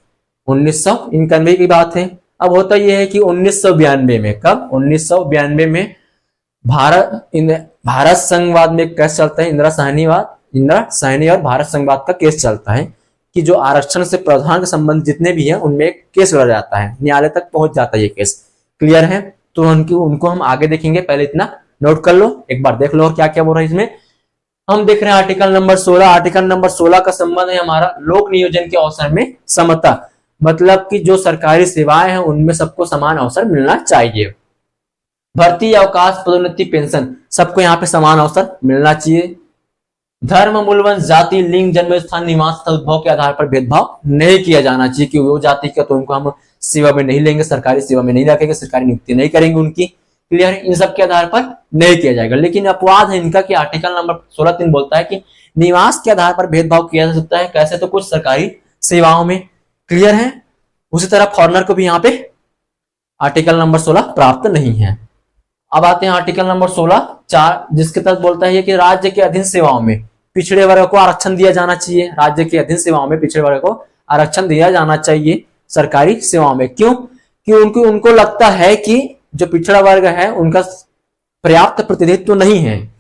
1991 की बात है। अब होता यह है कि 1992 में। कब? 1992 में भारत संघवाद में केस चलता है, इंदिरा साहनी और भारत संघवाद का केस चलता है कि जो आरक्षण से प्रावधान के संबंध जितने भी हैं उनमें केस लड़ जाता है, न्यायालय तक पहुंच जाता है ये केस। क्लियर है? तो उनको हम आगे देखेंगे, पहले इतना नोट कर लो, एक बार देख लो और क्या क्या बोल रहा है इसमें। हम देख रहे हैं आर्टिकल नंबर 16। आर्टिकल नंबर 16 का संबंध है हमारा लोक नियोजन के अवसर में समता, मतलब कि जो सरकारी सेवाएं हैं उनमें सबको समान अवसर मिलना चाहिए। भर्ती, अवकाश, पदोन्नति, पेंशन, सबको यहाँ पे समान अवसर मिलना चाहिए। धर्म, मूलवंश, जाति, लिंग, जन्म स्थान, निवास तथा उद्भव के आधार पर भेदभाव नहीं किया जाना चाहिए कि वो जाति का तो उनको हम सेवा में नहीं लेंगे, सरकारी सेवा में नहीं रखेंगे, सरकारी नियुक्ति नहीं करेंगे उनकी। क्लियर? इन सब के आधार पर नहीं किया जाएगा। लेकिन अपवाद है इनका कि आर्टिकल नंबर 16(3) बोलता है कि निवास के आधार पर भेदभाव किया जा सकता है। कैसे? तो कुछ सरकारी सेवाओं में। क्लियर है? उसी तरह फॉरनर को भी यहाँ पे आर्टिकल नंबर 16 प्राप्त नहीं है। अब आते हैं आर्टिकल नंबर 16(4), जिसके तहत बोलता है कि राज्य के अधीन सेवाओं में पिछड़े वर्ग को आरक्षण दिया जाना चाहिए। राज्य के अधीन सेवाओं में पिछड़े वर्ग को आरक्षण दिया जाना चाहिए सरकारी सेवाओं में। क्यों? कि उनको लगता है कि जो पिछड़ा वर्ग है उनका पर्याप्त प्रतिनिधित्व नहीं है,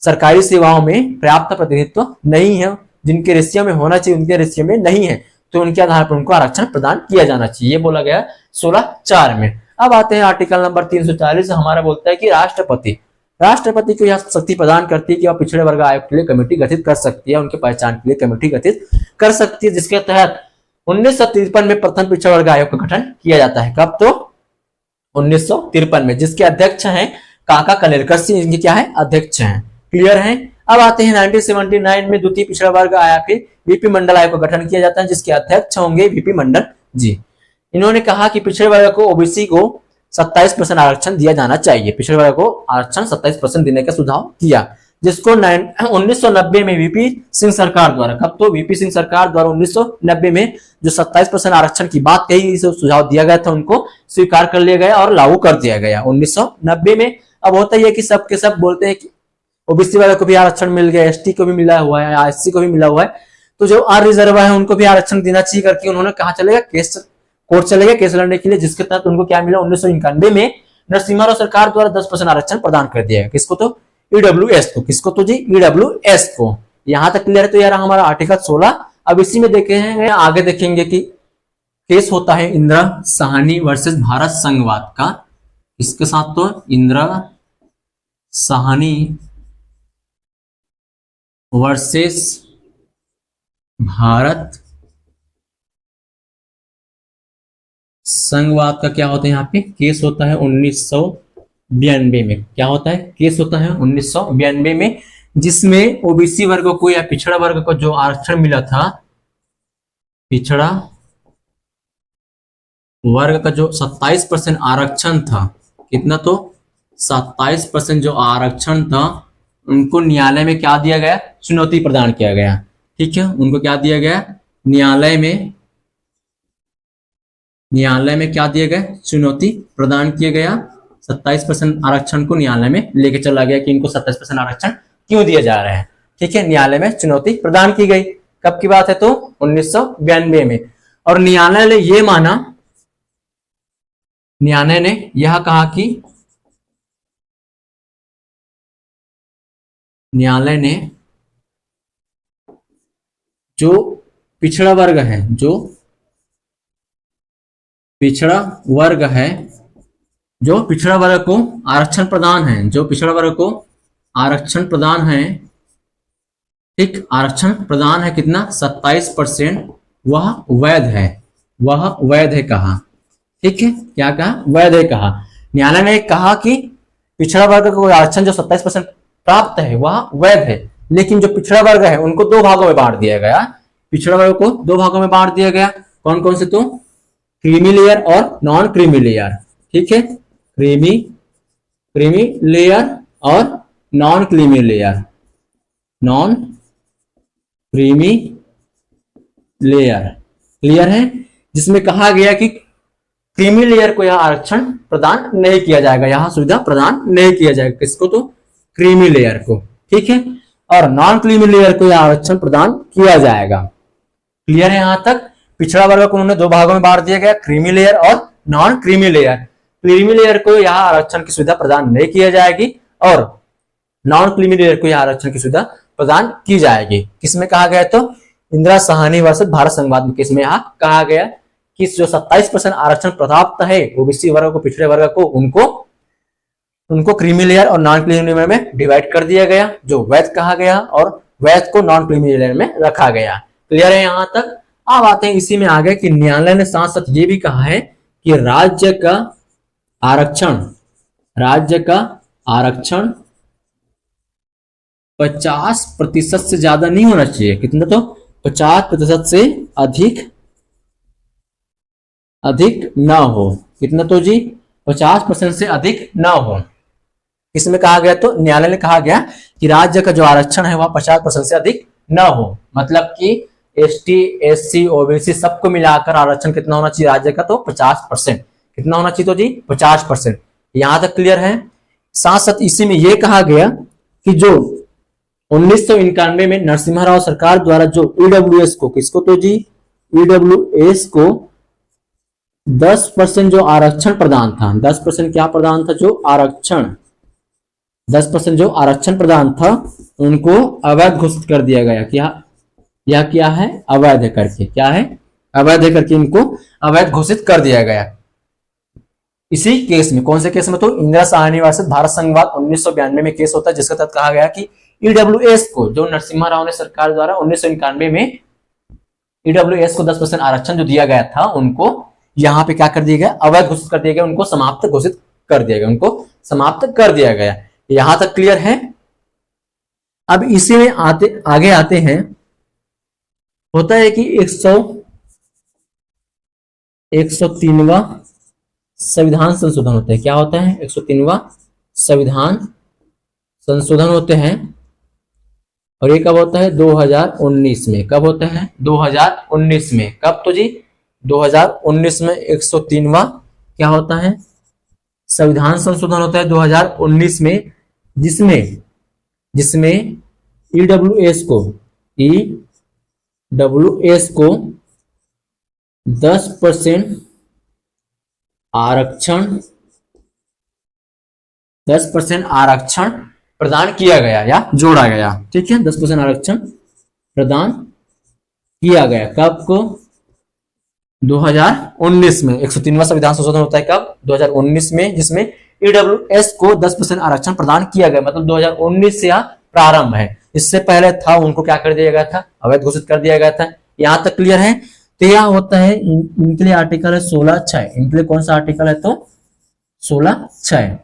सरकारी सेवाओं में पर्याप्त प्रतिनिधित्व नहीं है, जिनके रेशियो में होना चाहिए उनके रेशियो में नहीं है, तो उनके आधार पर उनको आरक्षण प्रदान किया जाना चाहिए। ये बोला गया 16(4) में। अब आते हैं आर्टिकल नंबर 340। हमारा बोलता है कि राष्ट्रपति को यह शक्ति प्रदान करती है कि वह पिछड़े वर्ग आयोग के लिए कमेटी गठित कर सकती है, उनके पहचान के लिए कमेटी गठित कर सकती है, जिसके तहत 1953 में प्रथम पिछड़ा वर्ग आयोग का गठन किया जाता है। कब? तो 1953 में, जिसके अध्यक्ष हैं काका कलेरकर सिंह, इनके क्या है? अध्यक्ष हैं। क्लियर है? अब आते हैं 1979 में द्वितीय पिछड़ा वर्ग आयोग के वीपी मंडल आयोग का गठन किया जाता है, जिसके अध्यक्ष होंगे वीपी मंडल जी। इन्होंने कहा कि पिछड़े वर्ग को, ओबीसी को 27% आरक्षण दिया जाना चाहिए। पिछड़े वर्ग को आरक्षण 27% देने का सुझाव दिया, जिसको 1990 में वीपी सिंह सरकार द्वारा, कब तो वीपी सिंह सरकार द्वारा 1990 में जो 27% आरक्षण की बात कही, सुझाव दिया गया था, उनको स्वीकार कर लिया गया और लागू कर दिया गया 1990 में। अब होता ही है कि सब के सब बोलते हैं कि ओबीसी वाले को भी आरक्षण मिल गया, एसटी को भी मिला हुआ है, एससी को भी मिला हुआ है, तो जो अनरिजर्व है उनको भी आरक्षण देना चाहिए करके उन्होंने कहा चलेगा केस, कोर्ट चलेगा केस लड़ने के लिए, जिसके तहत उनको क्या मिला, 1991 में नरसिम्हा राव सरकार द्वारा 10% आरक्षण प्रदान कर दिया गया। किसको तो ईडब्ल्यूएस को, किसको तो जी ईडब्ल्यूएस को। यहां तक क्लियर है। तो यार हमारा आर्टिकल 16। अब इसी में देखे हैं, आगे देखेंगे कि केस होता है इंदिरा साहनी वर्सेस भारत संघवाद का। इसके साथ तो इंदिरा साहनी वर्सेस भारत संघवाद का क्या होता है, यहाँ पे केस होता है 1992 में। क्या होता है, केस होता है 1992 में, जिसमें ओबीसी वर्ग को या पिछड़ा वर्ग को जो आरक्षण मिला था, पिछड़ा वर्ग का जो 27% आरक्षण था, कितना तो 27% जो आरक्षण था, उनको न्यायालय में क्या दिया गया, चुनौती प्रदान किया गया। ठीक है, उनको क्या दिया गया, न्यायालय में क्या दिया गया, चुनौती प्रदान किया गया। 27% आरक्षण को न्यायालय में लेके चला गया कि इनको 27% आरक्षण क्यों दिया जा रहा है। ठीक है, न्यायालय में चुनौती प्रदान की गई। कब की बात है तो 1992 में। और न्यायालय ने यह माना, न्यायालय ने यह कहा कि न्यायालय ने जो पिछड़ा वर्ग है, जो पिछड़ा वर्ग है, जो पिछड़ा वर्ग को आरक्षण प्रदान है, जो पिछड़ा वर्ग को आरक्षण प्रदान है, ठीक, आरक्षण प्रदान है कितना, 27%, वह वैध है, वह वैध है कहा। ठीक है, क्या कहा, वैध है कहा। न्यायालय ने कहा कि पिछड़ा वर्ग को आरक्षण जो 27% प्राप्त है वह वैध है, लेकिन जो पिछड़ा वर्ग है उनको दो भागों में बांट दिया गया। पिछड़ा वर्ग को दो भागों में बांट दिया गया। कौन कौन से तो, क्रीमी लेयर और नॉन क्रीमी लेयर। ठीक है, क्रीमी लेयर और non creamy layer, non creamy layer clear है, जिसमें कहा गया कि क्रीमी लेयर को यह आरक्षण प्रदान नहीं किया जाएगा, यहां सुविधा प्रदान नहीं किया जाएगा। किसको तो क्रीमी लेयर को। ठीक है, और नॉन क्रीमी लेयर को यह आरक्षण प्रदान किया जाएगा। क्लियर है यहां तक। पिछड़ा वर्ग को उन्होंने दो भागों में बांट दिया गया, क्रीमी लेयर और non creamy layer. Creamy layer को यह आरक्षण की सुविधा प्रदान नहीं किया जाएगी और नॉन क्रीमी लेयर को यह आरक्षण की सुविधा प्रदान की जाएगी। किसमें कहा गया तो इंदिरा साहनी वर्सेस भारत संघवाद में, किसमें यहां कहा गया कि जो 27% आरक्षण प्राप्त है ओबीसी वर्ग को, पिछड़े वर्ग को, उनको क्रीमी लेयर और नॉन क्रीमी लेयर में डिवाइड कर दिया गया, जो वैध कहा गया, और वैध को नॉन क्रीमी लेयर में रखा गया। क्लियर है यहां तक। अब आते हैं इसी में आगे कि न्यायालय ने साथ साथ ये भी कहा है कि राज्य का आरक्षण 50% से ज्यादा नहीं होना चाहिए। कितना तो 50% से अधिक ना हो। कितना तो जी 50% से अधिक ना हो। इसमें कहा गया तो न्यायालय ने कहा गया कि राज्य का जो आरक्षण है वह 50% से अधिक ना हो, मतलब कि एसटी, एससी, ओबीसी सबको मिलाकर आरक्षण कितना होना चाहिए राज्य का तो 50%। कितना होना चाहिए तो जी 50%। यहां तक क्लियर है। साथ साथ इसी में यह कहा गया कि जो 1991 में नरसिम्हा राव सरकार द्वारा जो ईडब्ल्यूएस को, किसको तो जी ईडब्ल्यूएस को 10% जो आरक्षण प्रदान था, 10% क्या प्रदान था, जो आरक्षण 10% जो आरक्षण प्रदान था उनको अवैध घोषित कर दिया गया। यह क्या है, अवैध है करके, क्या है, अवैध है करके इनको अवैध घोषित कर दिया गया। इसी केस में, कौन से केस में तो इंदिरा साहनी वर्सेस भारत संघवाद 1992 में केस होता है, जिसके तहत कहा गया कि ईडब्ल्यूएस को, जो नरसिम्हा राव ने सरकार द्वारा 1991 में ईडब्ल्यूएस को 10% आरक्षण जो दिया गया था, उनको यहां पे क्या कर दिया गया, अवैध घोषित कर दिया गया, उनको समाप्त घोषित कर दिया गया, उनको समाप्त कर दिया गया। यहां तक क्लियर है। अब इसी में आगे आते हैं। होता है कि 103वां संविधान संशोधन होता है। क्या होता है? 103वां संविधान संशोधन होते हैं। और ये कब होता है? 2019 में। कब होता है? 2019 में। कब तो जी? 2019 में 103वां क्या होता है? संविधान संशोधन होता है 2019 में, जिसमें जिसमें ईडब्ल्यूएस को 10% आरक्षण 10% आरक्षण प्रदान किया गया या जोड़ा गया। ठीक है, 10% आरक्षण प्रदान किया गया। कब को? 2019 में। 103वां संविधान संशोधन होता है कब? 2019 में, जिसमें ईडब्ल्यूएस को 10% आरक्षण प्रदान किया गया। मतलब 2019 से यह प्रारंभ है। इससे पहले था उनको क्या कर दिया गया था? अवैध घोषित कर दिया गया था। यहां तक क्लियर है? तो यह होता है इनके लिए आर्टिकल है 16(6). इनके लिए कौन सा आर्टिकल है? तो 16(6).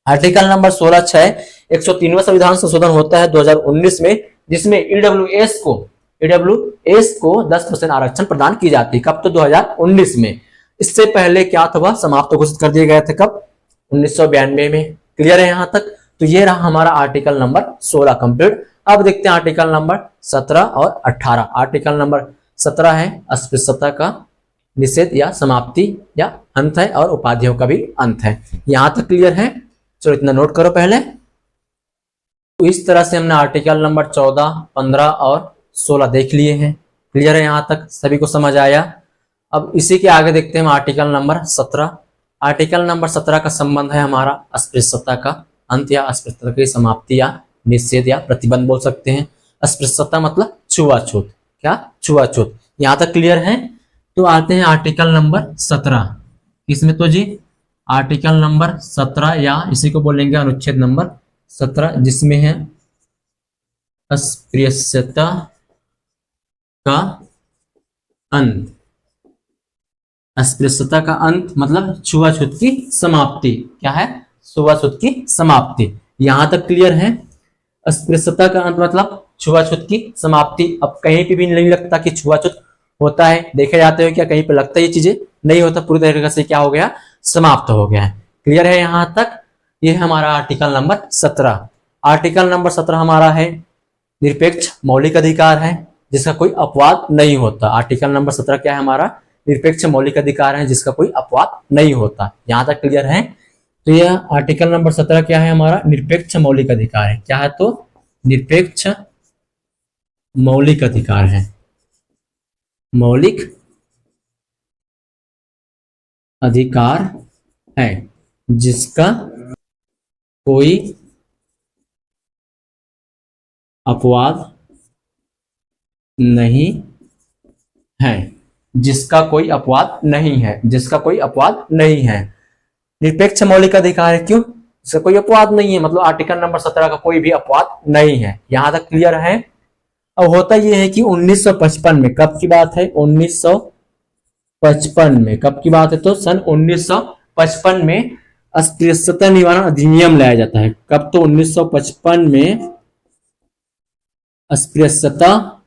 आर्टिकल नंबर 16(6) 103वां संविधान संशोधन होता है 2019 में, जिसमें ईडब्ल्यूएस को 10% आरक्षण प्रदान की जाती है। कब? तो 2019 में। इससे पहले क्या था? वह समाप्त घोषित कर दिए गए थे। कब? 1992 में। क्लियर है यहां तक? तो ये रहा हमारा आर्टिकल नंबर 16 कंप्लीट। अब देखते हैं आर्टिकल नंबर 17 और 18। आर्टिकल नंबर 17 है अस्पृश्यता का निषेध या समाप्ति या अंत है, और उपाधियों का भी अंत है। यहां तक क्लियर है? चलो इतना नोट करो पहले। तो इस तरह से हमने आर्टिकल नंबर 14, 15 और 16 देख लिए हैं। क्लियर है? यहां तक सभी को समझ आया? अब इसी के आगे देखते हैं हम आर्टिकल नंबर 17। आर्टिकल नंबर 17 का संबंध है हमारा अस्पृश्यता का अंत या अस्पृश्यता की समाप्ति या निषेध या प्रतिबंध बोल सकते हैं। अस्पृश्यता मतलब छुआछूत। क्या? छुआछूत। यहां तक क्लियर है? तो आते हैं आर्टिकल नंबर 17। इसमें तो जी आर्टिकल नंबर 17 या इसी को बोलेंगे अनुच्छेद नंबर 17, जिसमें है अस्पृश्यता का अंत। अस्पृश्यता का अंत मतलब छुआछूत की समाप्ति। क्या है? छुआछूत की समाप्ति। यहां तक क्लियर है? अस्पृश्यता का अंत मतलब छुआछूत की समाप्ति। अब कहीं पे भी नहीं लगता कि छुआछूत होता है। देखे जाते हो क्या? कहीं पे लगता है ये चीजें नहीं होता। पूरी तरीके से क्या हो गया? समाप्त हो गया है। क्लियर है यहां तक? ये है हमारा आर्टिकल नंबर 17। आर्टिकल नंबर 17 हमारा है निरपेक्ष मौलिक अधिकार है, जिसका कोई अपवाद नहीं होता। आर्टिकल नंबर 17 क्या है हमारा? निरपेक्ष मौलिक अधिकार है, जिसका कोई अपवाद नहीं होता। यहां तक क्लियर है? तो यह आर्टिकल नंबर 17 क्या है हमारा? निरपेक्ष मौलिक अधिकार है। क्या है? तो निरपेक्ष मौलिक अधिकार है। मौलिक अधिकार है, जिसका कोई अपवाद नहीं है। जिसका कोई अपवाद नहीं है। जिसका कोई अपवाद नहीं है। निरपेक्ष मौलिक अधिकार है। क्यों? इसका कोई अपवाद नहीं है, मतलब आर्टिकल नंबर 17 का कोई भी अपवाद नहीं है। यहां तक क्लियर है? अब होता यह है कि 1955 में, कब की बात है? 1955 में। कब की बात है? तो सन 1955 में अस्पृश्यता निवारण अधिनियम लाया जाता है। कब? तो 1955 में अस्पृश्यता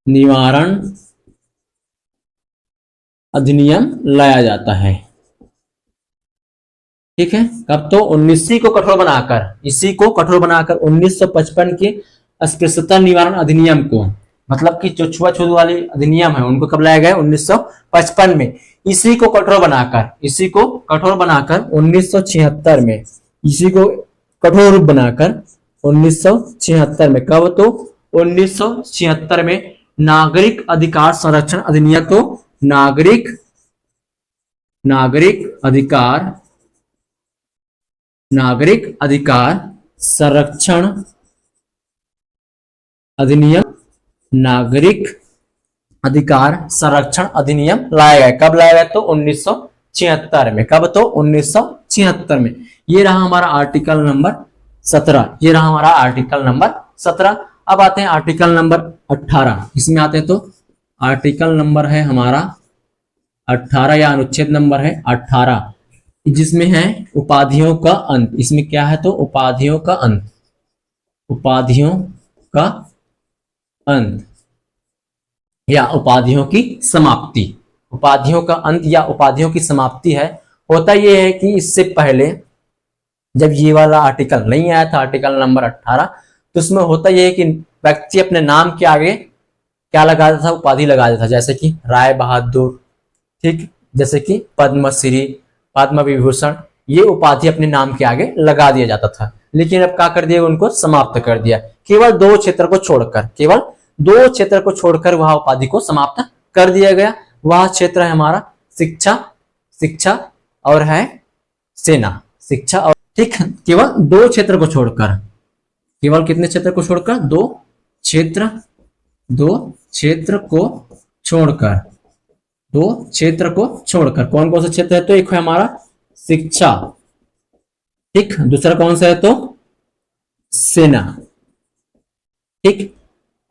निवारण अधिनियम लाया जाता है। ठीक है? कब? तो 19 को कठोर बनाकर, इसी को कठोर बनाकर 1955 के अस्पृश्यता निवारण अधिनियम को, मतलब कि जो छुआछूत वाले अधिनियम है उनको कब लाया गया? 1955 में। इसी को कठोर बनाकर 1976 में, इसी को कठोर रूप बनाकर 1976 में। कब? तो 1976 में नागरिक अधिकार संरक्षण अधिनियम को नागरिक अधिकार संरक्षण अधिनियम, नागरिक अधिकार संरक्षण अधिनियम लाया गया। कब लाया गया? तो 1976 में। कब? तो 1976 में। ये रहा हमारा आर्टिकल नंबर 17। ये रहा हमारा आर्टिकल नंबर 17। अब आते हैं आर्टिकल नंबर 18। इसमें आते हैं तो आर्टिकल नंबर है हमारा 18 या अनुच्छेद नंबर है 18, जिसमें है उपाधियों का अंत। इसमें क्या है? तो उपाधियों का अंत। उपाधियों का अंत या उपाधियों की समाप्ति। उपाधियों का अंत या उपाधियों की समाप्ति है। होता यह है कि इससे पहले जब ये वाला आर्टिकल नहीं आया था, आर्टिकल नंबर 18, तो उसमें होता यह है कि व्यक्ति अपने नाम के आगे क्या लगा देता था, उपाधि लगा देता था, जैसे कि राय बहादुर, ठीक, जैसे कि पद्मश्री, पद्म विभूषण, ये उपाधि अपने नाम के आगे लगा दिया जाता था। लेकिन अब क्या कर दिया, उनको समाप्त कर दिया। केवल 2 क्षेत्र को छोड़कर, केवल 2 क्षेत्र को छोड़कर वह उपाधि को समाप्त कर दिया गया। वह क्षेत्र है हमारा शिक्षा, शिक्षा और है सेना, शिक्षा और, ठीक, केवल 2 क्षेत्र को छोड़कर, केवल कितने क्षेत्र को छोड़कर, 2 क्षेत्र, 2 क्षेत्र को छोड़कर, 2 क्षेत्र को छोड़कर। कौन कौन सा क्षेत्र है, तो एक है हमारा शिक्षा, ठीक, दूसरा कौन सा है तो सेना, ठीक।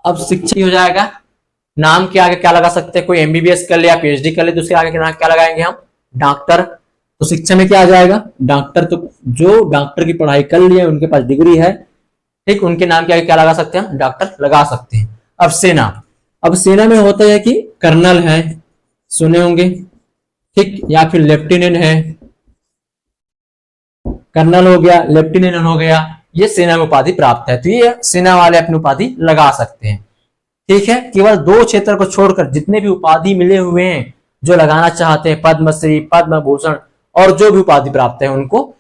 अब शिक्षा हो जाएगा, नाम के आगे क्या लगा सकते हैं, कोई एमबीबीएस कर ले या पीएचडी कर ले, तो उसके आगे क्या लगाएंगे हम, डॉक्टर। तो शिक्षा में क्या आ जाएगा, डॉक्टर। तो जो डॉक्टर की पढ़ाई कर लिए, उनके पास डिग्री है, ठीक, उनके नाम के आगे क्या लगा सकते हैं, डॉक्टर लगा सकते हैं। अब सेना, अब सेना में होता है कि कर्नल है, सुने होंगे, ठीक, या फिर लेफ्टिनेंट है, कर्नल हो गया, लेफ्टिनेंट हो गया, ये सेना में उपाधि प्राप्त है, तो ये सेना वाले अपनी उपाधि लगा सकते हैं, ठीक है। केवल 2 क्षेत्र को छोड़कर जितने भी उपाधि मिले हुए हैं, जो लगाना चाहते हैं, पद्मश्री, पद्म भूषण और जो भी उपाधि प्राप्त है, उनको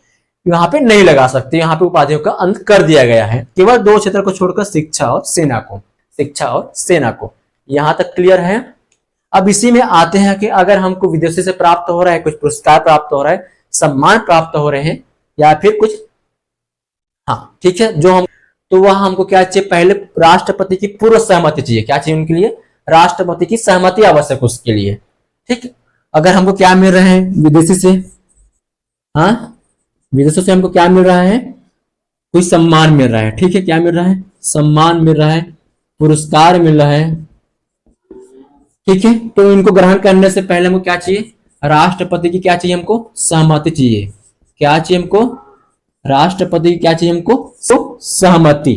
यहाँ पे नहीं लगा सकते। यहाँ पे उपाधियों का अंत कर दिया गया है, केवल 2 क्षेत्र को छोड़कर शिक्षा और सेना को, शिक्षा और सेना को। यहां तक क्लियर है। अब इसी में आते हैं कि अगर हमको विदेशी से प्राप्त हो रहा है, कुछ पुरस्कार प्राप्त हो रहा है, सम्मान प्राप्त हो रहे हैं, या फिर कुछ, हाँ ठीक है, जो हम, तो वह हमको क्या चाहिए, पहले राष्ट्रपति की पूर्व सहमति चाहिए। क्या चाहिए उनके लिए, राष्ट्रपति की सहमति आवश्यक उसके लिए, ठीक। अगर हमको क्या मिल रहे हैं विदेशी से, हाँ, विदेशों से हमको क्या मिल रहा है, कोई सम्मान मिल रहा है, ठीक है, क्या मिल रहा है, सम्मान मिल रहा है, पुरस्कार मिल रहा है, ठीक है। तो इनको ग्रहण करने से पहले हमको क्या चाहिए, राष्ट्रपति की क्या चाहिए, हमको सहमति चाहिए। क्या चाहिए हमको, राष्ट्रपति की क्या चाहिए हमको, तो सहमति।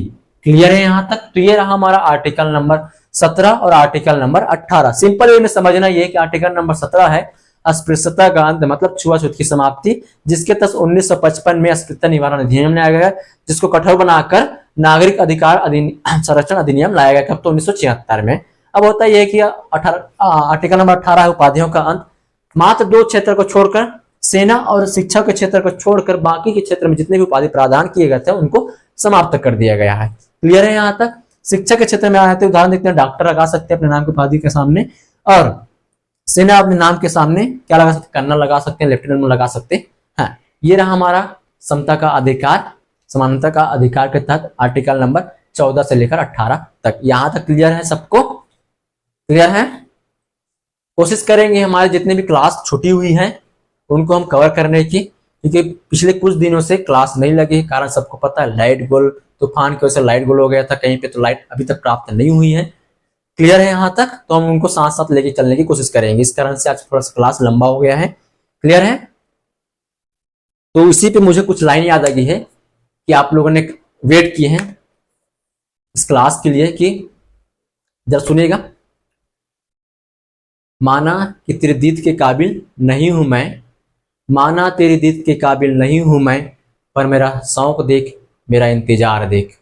क्लियर है यहां तक। तो ये रहा हमारा आर्टिकल नंबर 17 और आर्टिकल नंबर 18। सिंपल वे में समझना ये कि आर्टिकल नंबर 17 है अस्पृश्यता का अंत, मतलब छुआछूत की समाप्ति, जिसके तहत 1955 में अस्पृश्यता निवारण अधिनियम लाया गया, जिसको कठोर बनाकर नागरिक अधिकार संरक्षण अधिनियम लाया गया, कब तो 1976 में। अब होता यह है कि आर्टिकल नंबर 18 उपाधियों का अंत, मात्र 2 क्षेत्र को छोड़कर, सेना और शिक्षा के क्षेत्र को छोड़कर बाकी के क्षेत्र में जितने भी उपाधि प्रावधान किए गए थे उनको समाप्त कर दिया गया है। क्लियर है यहाँ तक। शिक्षा के क्षेत्र में आए थे, उदाहरण देखते हैं, डॉक्टर लगा सकते हैं अपने नाम की उपाधि के सामने, और सेना अपने नाम के सामने क्या लगा सकते, कर्नल लगा सकते हैं, लेफ्टिनेंट में लगा सकते हैं। हाँ, ये रहा हमारा समता का अधिकार, समानता का अधिकार के तहत आर्टिकल नंबर 14 से लेकर 18 तक। यहां तक क्लियर है सबको, क्लियर है। कोशिश करेंगे हमारे जितने भी क्लास छुटी हुई हैं उनको हम कवर करने की, क्योंकि पिछले कुछ दिनों से क्लास नहीं लगी, कारण सबको पता है लाइट गोल, तूफान की वजह से लाइट गोल हो गया था, कहीं पे तो लाइट अभी तक प्राप्त नहीं हुई है। क्लियर है यहाँ तक। तो हम उनको साथ साथ लेके चलने की कोशिश करेंगे, इस कारण से आज थोड़ा सा क्लास लंबा हो गया है। क्लियर है। तो इसी पे मुझे कुछ लाइन याद आ गई है कि आप लोगों ने वेट किए हैं इस क्लास के लिए, कि जरा सुनिएगा। माना कि तेरी दीद के काबिल नहीं हूं मैं, माना तेरी दीद के काबिल नहीं हूं मैं, पर मेरा शौक देख, मेरा इंतजार देख।